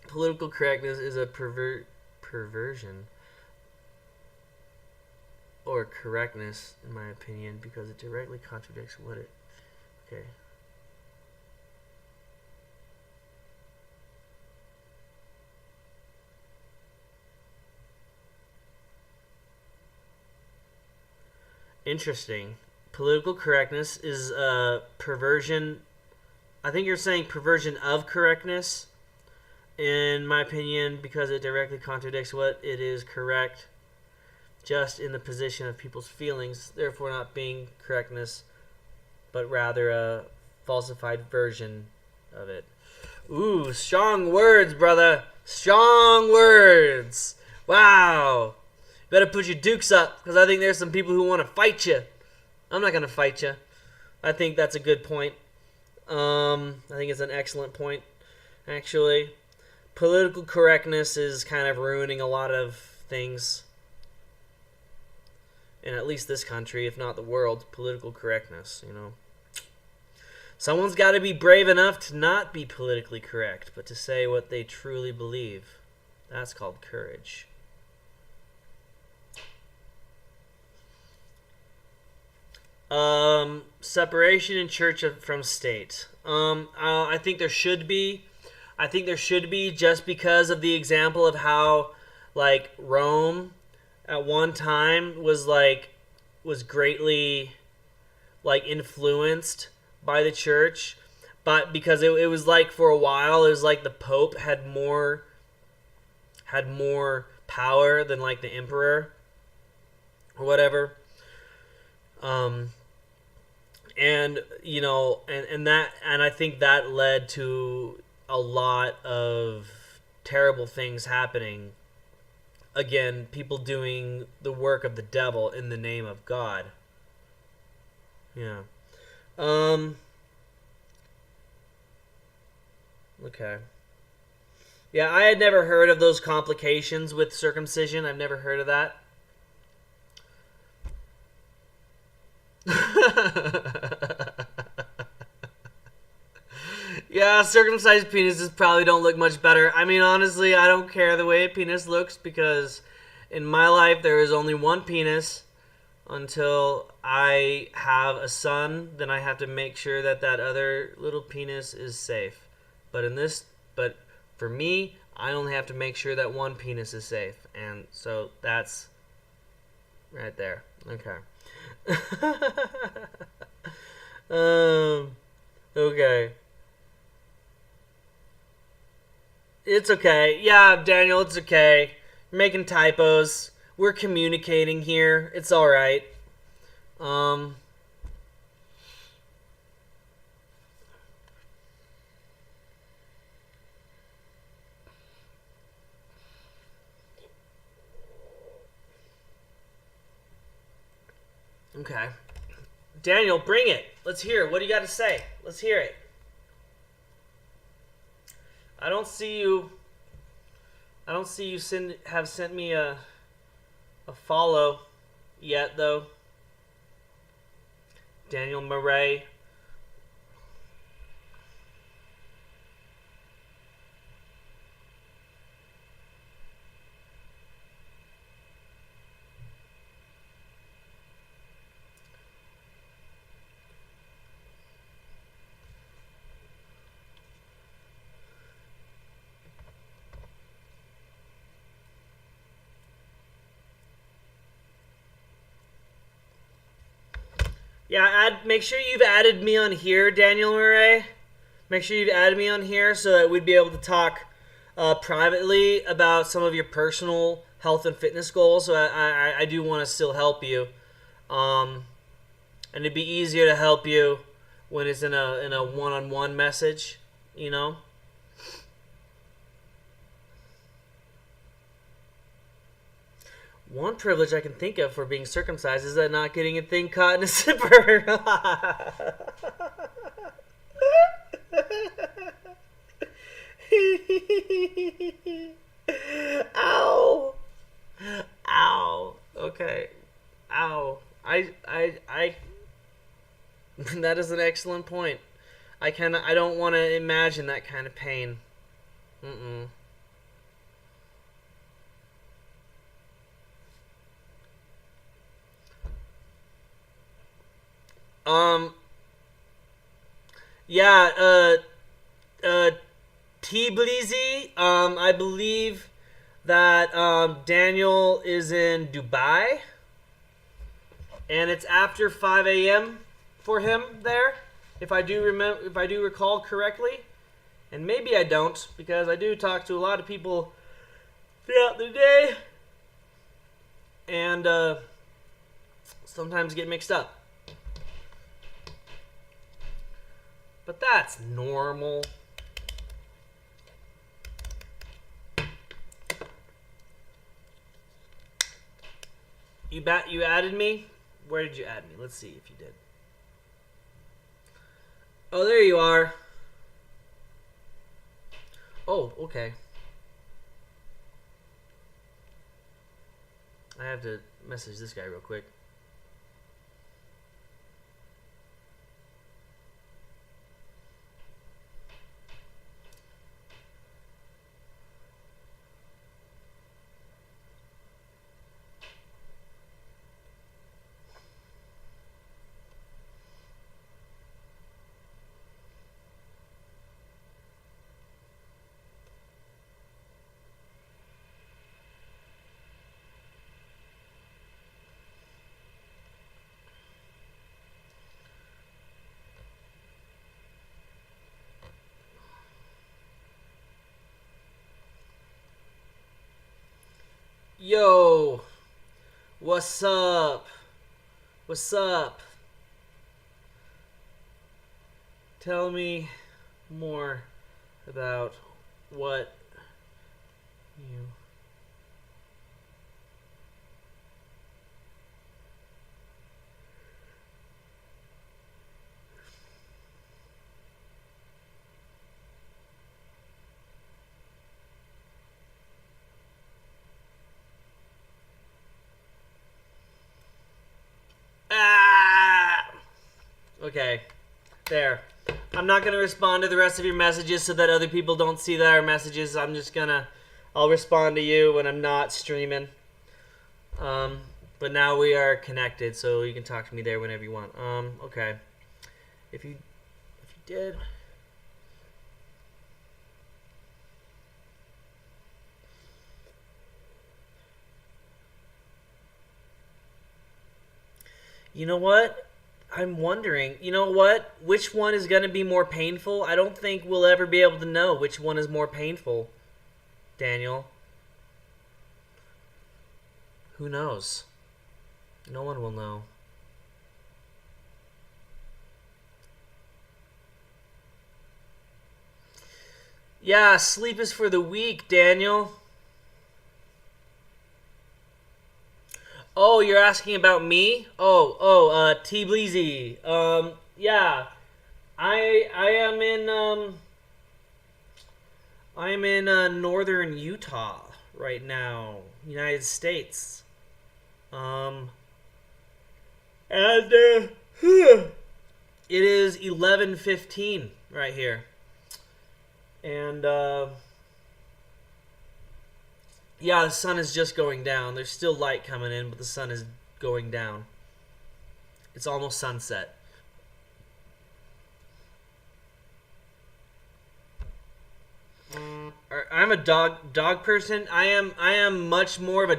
Political correctness is a perversion or correctness, in my opinion, because it directly contradicts what it. Okay. Interesting. Political correctness is a perversion. I think you're saying perversion of correctness, in my opinion, because it directly contradicts what it is correct, just in the position of people's feelings, therefore not being correctness, but rather a falsified version of it. Ooh, strong words, brother. Strong words. Wow. Better put your dukes up, because I think there's some people who want to fight you. I'm not going to fight you. I think that's a good point. I think it's an excellent point, actually. Political correctness is kind of ruining a lot of things. In at least this country, if not the world, political correctness, Someone's got to be brave enough to not be politically correct, but to say what they truly believe. That's called courage. Separation in church from state. I think there should be. I think there should be, just because of the example of how, like, Rome at one time was greatly, like, influenced by the church, but because it was like for a while it was like the Pope had more power than like the emperor or whatever. And I think that led to a lot of terrible things happening. Again, people doing the work of the devil in the name of God. Yeah. Okay. Yeah, I had never heard of those complications with circumcision. I've never heard of that. Yeah, circumcised penises probably don't look much better. I mean, honestly, I don't care the way a penis looks, because in my life there is only one penis. Until I have a son, then I have to make sure that that other little penis is safe. But for me, I only have to make sure that one penis is safe. And so that's right there. Okay. Okay. It's okay. Yeah, Daniel, it's okay. You're making typos. We're communicating here. It's all right. Okay. Daniel, bring it. Let's hear it. What do you got to say? Let's hear it. I don't see you have sent me a follow yet though. Daniel Murray. Yeah, make sure you've added me on here, Daniel Murray. Make sure you've added me on here so that we'd be able to talk privately about some of your personal health and fitness goals. So I do want to still help you, and it'd be easier to help you when it's in a one-on-one message, you know. One privilege I can think of for being circumcised is that not getting a thing caught in a zipper. Ow. Ow. Okay. Ow. I that is an excellent point. I don't want to imagine that kind of pain. Mm-mm. Yeah, T Bleezy, I believe that Daniel is in Dubai, and it's after 5 a.m. for him there, if I do recall correctly, and maybe I don't, because I do talk to a lot of people throughout the day, and sometimes get mixed up. But that's normal. You added me? Where did you add me? Let's see if you did. Oh, there you are. Oh, okay. I have to message this guy real quick. Yo, what's up? What's up? Tell me more about what you Okay, there. I'm not going to respond to the rest of your messages so that other people don't see that our messages. I'll respond to you when I'm not streaming. But now we are connected, so you can talk to me there whenever you want. Okay. If you did... You know what? I'm wondering, you know what? Which one is going to be more painful? I don't think we'll ever be able to know which one is more painful, Daniel. Who knows? No one will know. Yeah, sleep is for the weak, Daniel. Oh, you're asking about me? T Bleezy. Yeah. I'm in northern Utah right now, United States. And it is 11:15 right here. And yeah, the sun is just going down. There's still light coming in, but the sun is going down. It's almost sunset. I'm a dog person. I am much more of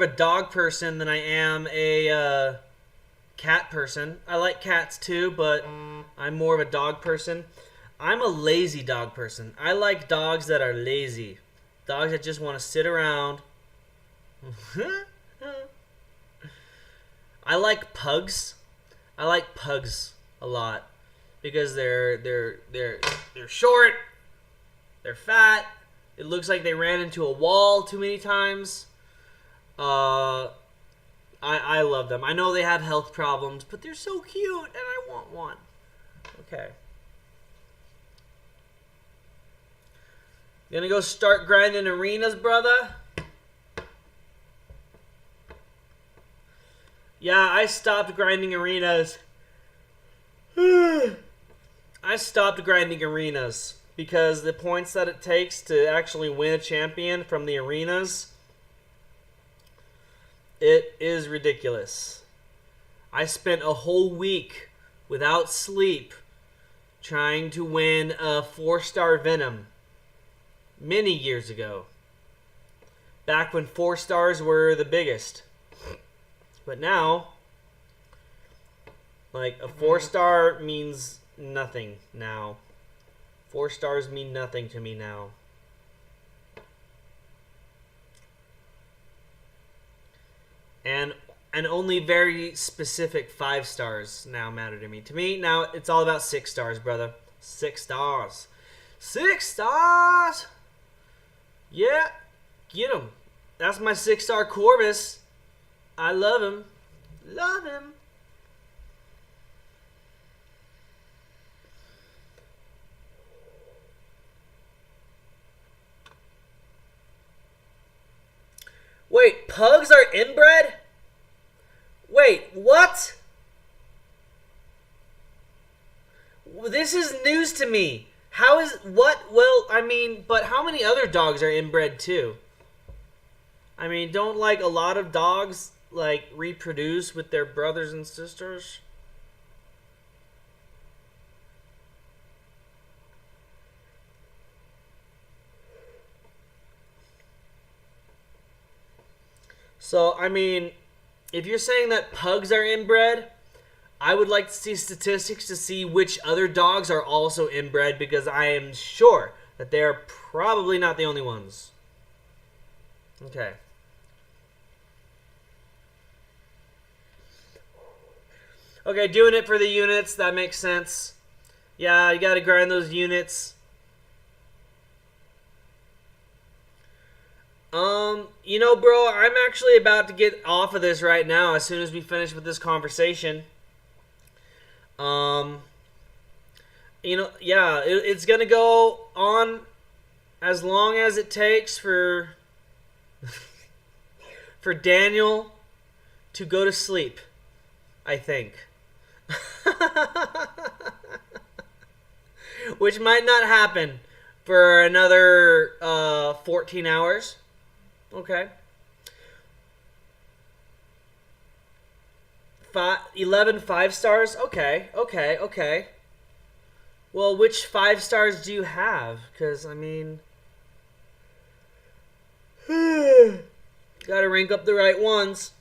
a dog person than I am a cat person. I like cats too, but I'm more of a dog person. I'm a lazy dog person. I like dogs that are lazy. Dogs that just want to sit around. I like pugs. I like pugs a lot because they're short. They're fat. It looks like they ran into a wall too many times. I love them. I know they have health problems, but they're so cute, and I want one. Okay. Gonna go start grinding arenas, brother? Yeah, I stopped grinding arenas. I stopped grinding arenas because the points that it takes to actually win a champion from the arenas, it is ridiculous. I spent a whole week without sleep trying to win a 4-star Venom many years ago. Back when 4 stars were the biggest. But now, like, a 4-star means nothing now. 4 stars mean nothing to me now. And only very specific 5 stars now matter to me. To me, now it's all about 6 stars, brother. 6 stars. 6 stars! Yeah, get him. That's my 6-star Corvus. I love him. Love him. Wait, pugs are inbred? Wait, what? This is news to me. How is what? Well, I mean, but how many other dogs are inbred too? I mean, don't like a lot of dogs like reproduce with their brothers and sisters? So, I mean, if you're saying that pugs are inbred, I would like to see statistics to see which other dogs are also inbred, because I am sure that they are probably not the only ones. Okay. Okay, doing it for the units, that makes sense. Yeah, you gotta grind those units. You know, bro, I'm actually about to get off of this right now as soon as we finish with this conversation. You know, yeah, it's gonna go on as long as it takes for for Daniel to go to sleep, I think. Which might not happen for another 14 hours. Okay. 11 5-stars? Okay. Well, which 5 stars do you have? Because, I mean... gotta rank up the right ones.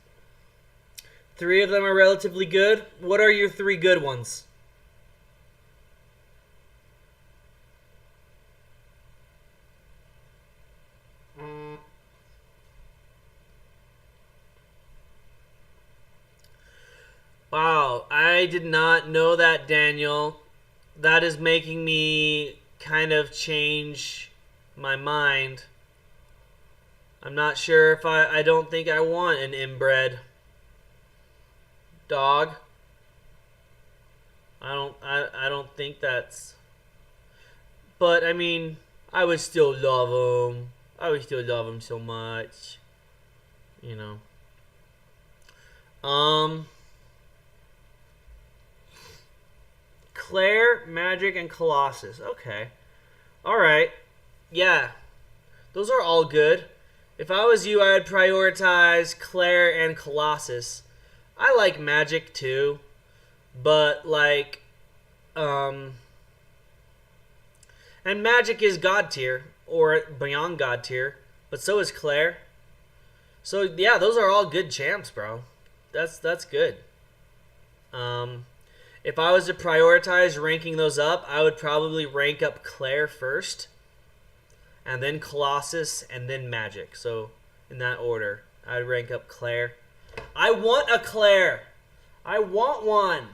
3 of them are relatively good. What are your 3 good ones? Wow, I did not know that, Daniel. That is making me kind of change my mind. I'm not sure if I don't think I want an inbred dog. I don't think that's. But I mean, I would still love him. I would still love him so much. You know. Claire, Magic, and Colossus. Okay. Alright. Yeah. Those are all good. If I was you, I would prioritize Claire and Colossus. I like Magic too. But, like, and Magic is God tier, or beyond God tier, but so is Claire. So, yeah, those are all good champs, bro. That's good. If I was to prioritize ranking those up, I would probably rank up Claire first, and then Colossus, and then Magic. So, in that order, I'd rank up Claire. I want a Claire! I want one!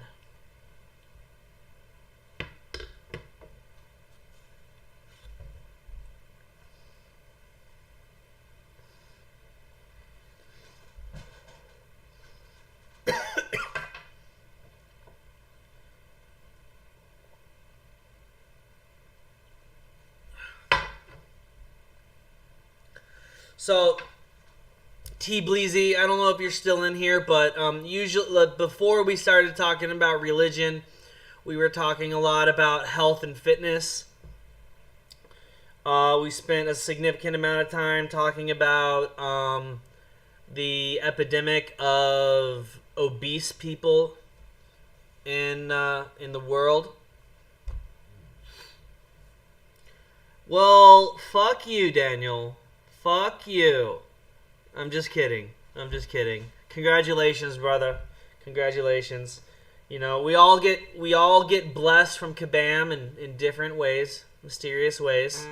So, T Bleezy, I don't know if you're still in here, but usually before we started talking about religion, we were talking a lot about health and fitness. We spent a significant amount of time talking about the epidemic of obese people in the world. Well, fuck you, Daniel. Fuck you. I'm just kidding. Congratulations, brother. Congratulations. You know, we all get blessed from Kabam in different ways, mysterious ways.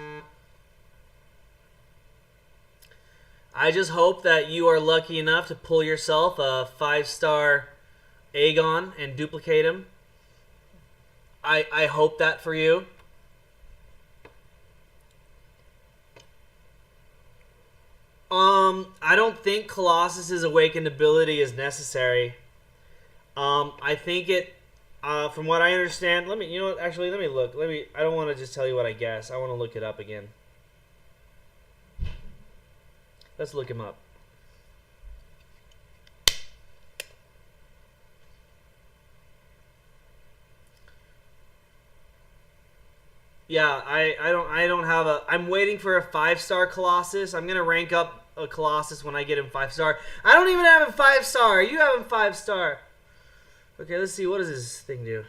I just hope that you are lucky enough to pull yourself a 5-star Aegon and duplicate him. I hope that for you. I don't think Colossus's awakened ability is necessary. I think it, from what I understand, let me look. I don't want to just tell you what I guess. I want to look it up again. Let's look him up. Yeah, I don't have a. I'm waiting for a 5-star Colossus. I'm gonna rank up a Colossus when I get him 5-star. I don't even have him 5-star. You have him 5-star. Okay, let's see. What does this thing do?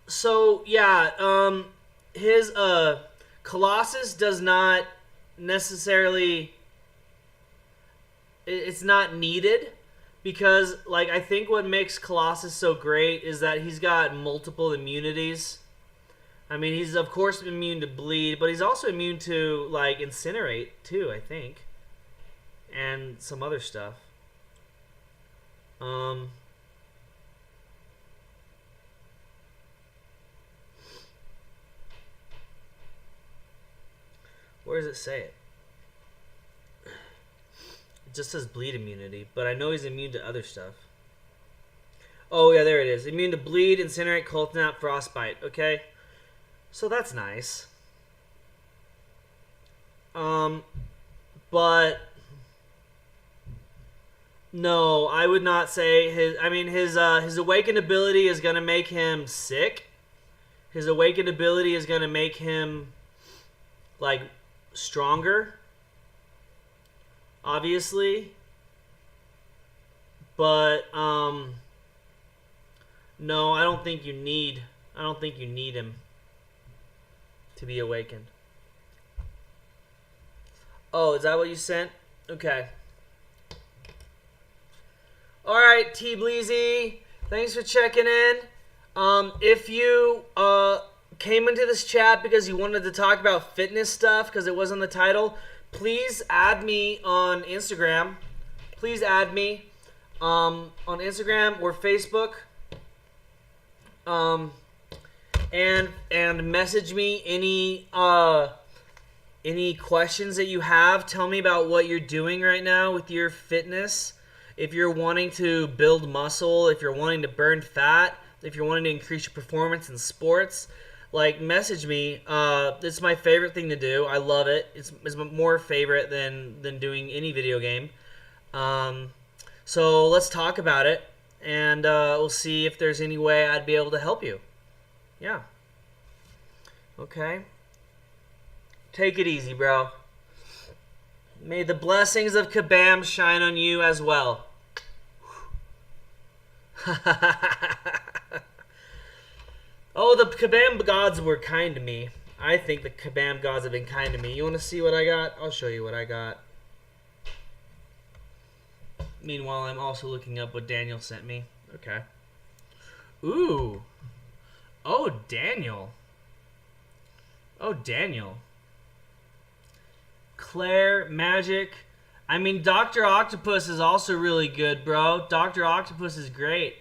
So yeah, his Colossus does not necessarily. It's not needed because, like, I think what makes Colossus so great is that he's got multiple immunities. I mean, he's of course immune to bleed, but he's also immune to, like, incinerate too, I think, and some other stuff. Where does it say it? It just says bleed immunity, but I know he's immune to other stuff. Oh, yeah, there it is. Immune to bleed, incinerate, cold snap, frostbite. Okay. So that's nice. But no, I would not say his awakened ability is going to make him sick. His awakened ability is going to make him, like, stronger, obviously, but no, I don't think you need him to be awakened. Oh, is that what you sent? Okay. All right, T Bleezy, thanks for checking in. If you came into this chat because you wanted to talk about fitness stuff because it was in the title, please add me on Instagram. Please add me on Instagram or Facebook. And message me any questions that you have. Tell me about what you're doing right now with your fitness. If you're wanting to build muscle, if you're wanting to burn fat, if you're wanting to increase your performance in sports, like, message me. It's my favorite thing to do. I love it. It's more favorite than doing any video game. So let's talk about it, and we'll see if there's any way I'd be able to help you. Yeah. Okay. Take it easy, bro. May the blessings of Kabam shine on you as well. Oh, the Kabam gods were kind to me. I think the Kabam gods have been kind to me. You want to see what I got? I'll show you what I got. Meanwhile, I'm also looking up what Daniel sent me. Okay. Ooh. Oh, Daniel. Oh, Daniel. Claire, Magic. I mean, Dr. Octopus is also really good, bro. Dr. Octopus is great.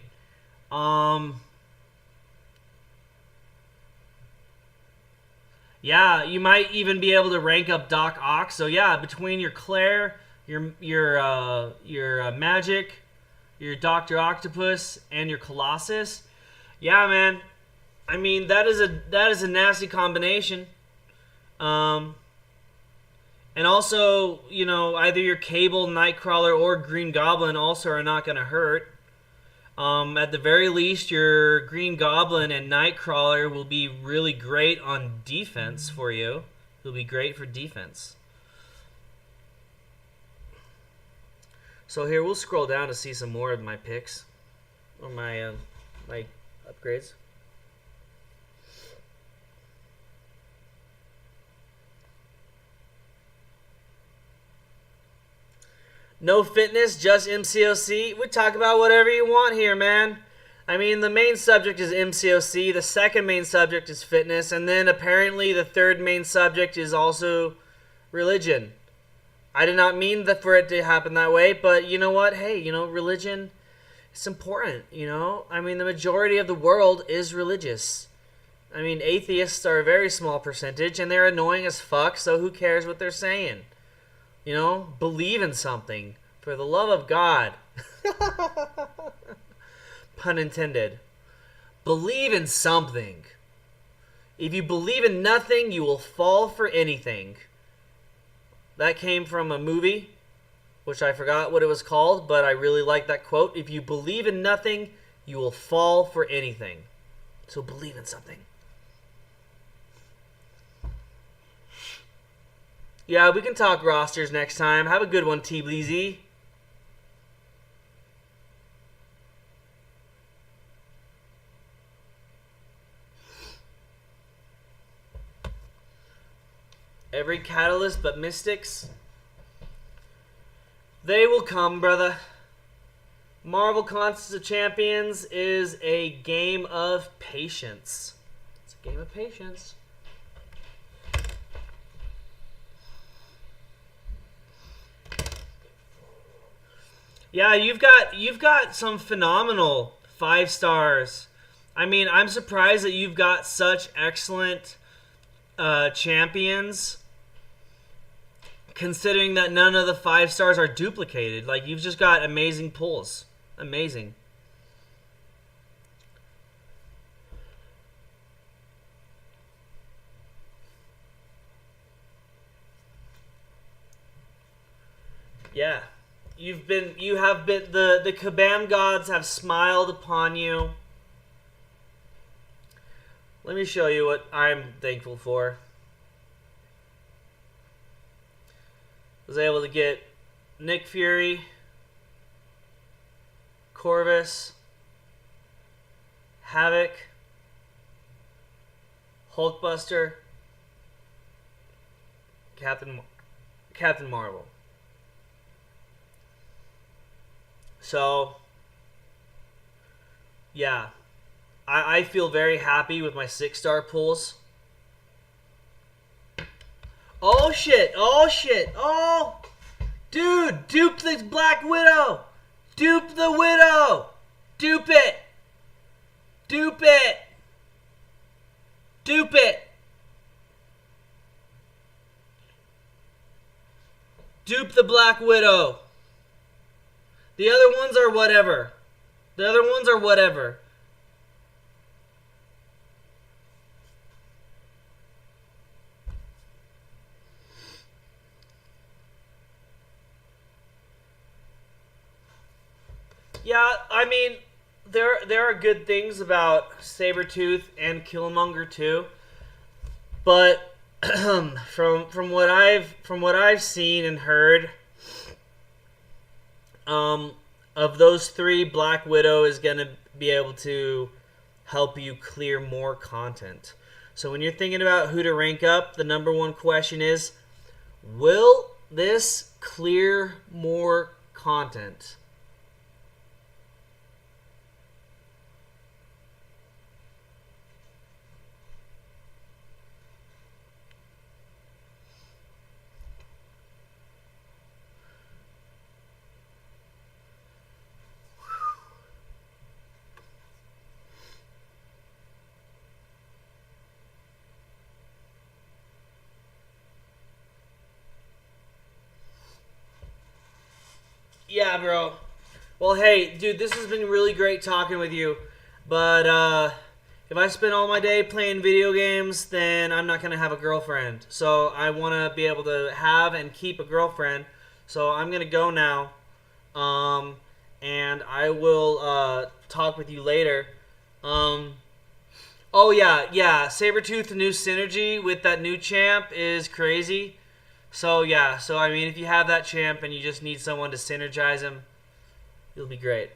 Yeah, you might even be able to rank up Doc Ock. So yeah, between your Claire, your Magic, your Dr. Octopus, and your Colossus, yeah, man. I mean, that is a nasty combination. And also, you know, either your Cable, Nightcrawler, or Green Goblin also are not going to hurt. At the very least, your Green Goblin and Nightcrawler will be really great on defense for you. It'll be great for defense. So here, we'll scroll down to see some more of my picks. Or my upgrades. No fitness, just MCOC. We talk about whatever you want here, man. I mean, the main subject is MCOC. The second main subject is fitness. And then apparently the third main subject is also religion. I did not mean for it to happen that way, but you know what? Hey, you know, religion is important, you know? I mean, the majority of the world is religious. I mean, atheists are a very small percentage, and they're annoying as fuck, so who cares what they're saying? You know, believe in something. For the love of God. Pun intended. Believe in something. If you believe in nothing, you will fall for anything. That came from a movie, which I forgot what it was called, but I really like that quote. If you believe in nothing, you will fall for anything. So believe in something. Yeah, we can talk rosters next time. Have a good one, T Bleezy. Every catalyst but Mystics. They will come, brother. Marvel Contest of Champions is a game of patience. It's a game of patience. Yeah, you've got some phenomenal 5 stars. I mean, I'm surprised that you've got such excellent champions, considering that none of the 5 stars are duplicated. Like, you've just got amazing pulls. Amazing. Yeah. You have been, the Kabam gods have smiled upon you. Let me show you what I'm thankful for. I was able to get Nick Fury, Corvus, Havoc, Hulkbuster, Captain Marvel. So, yeah, I feel very happy with my 6-star pulls. Oh shit! Oh shit! Oh! Dude, dupe the Black Widow! Dupe the Widow! Dupe it! Dupe it! Dupe it! Dupe the Black Widow. The other ones are whatever. The other ones are whatever. Yeah, I mean, there are good things about Sabretooth and Killmonger too, but from what I've seen and heard, of those three, Black Widow is gonna be able to help you clear more content. So when you're thinking about who to rank up, the number one question is, will this clear more content? Yeah, bro. Well, hey, dude, this has been really great talking with you. But if I spend all my day playing video games, then I'm not going to have a girlfriend. So I want to be able to have and keep a girlfriend. So I'm going to go now. And I will talk with you later. Oh, yeah. Sabretooth, the new synergy with that new champ is crazy. So, yeah. So, I mean, if you have that champ and you just need someone to synergize him, you'll be great.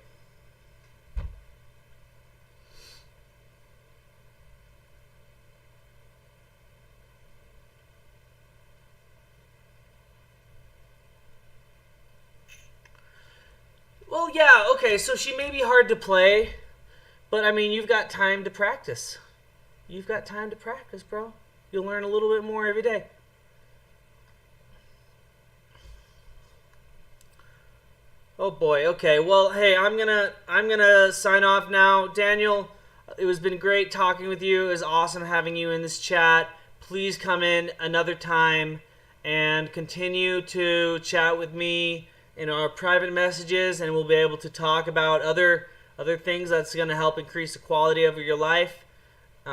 Well, yeah, okay, so she may be hard to play, but, I mean, you've got time to practice. You've got time to practice, bro. You'll learn a little bit more every day. Oh boy. Okay. Well, hey, I'm gonna sign off now. Daniel, it has been great talking with you. It was awesome having you in this chat. Please come in another time and continue to chat with me in our private messages, and we'll be able to talk about other things that's going to help increase the quality of your life.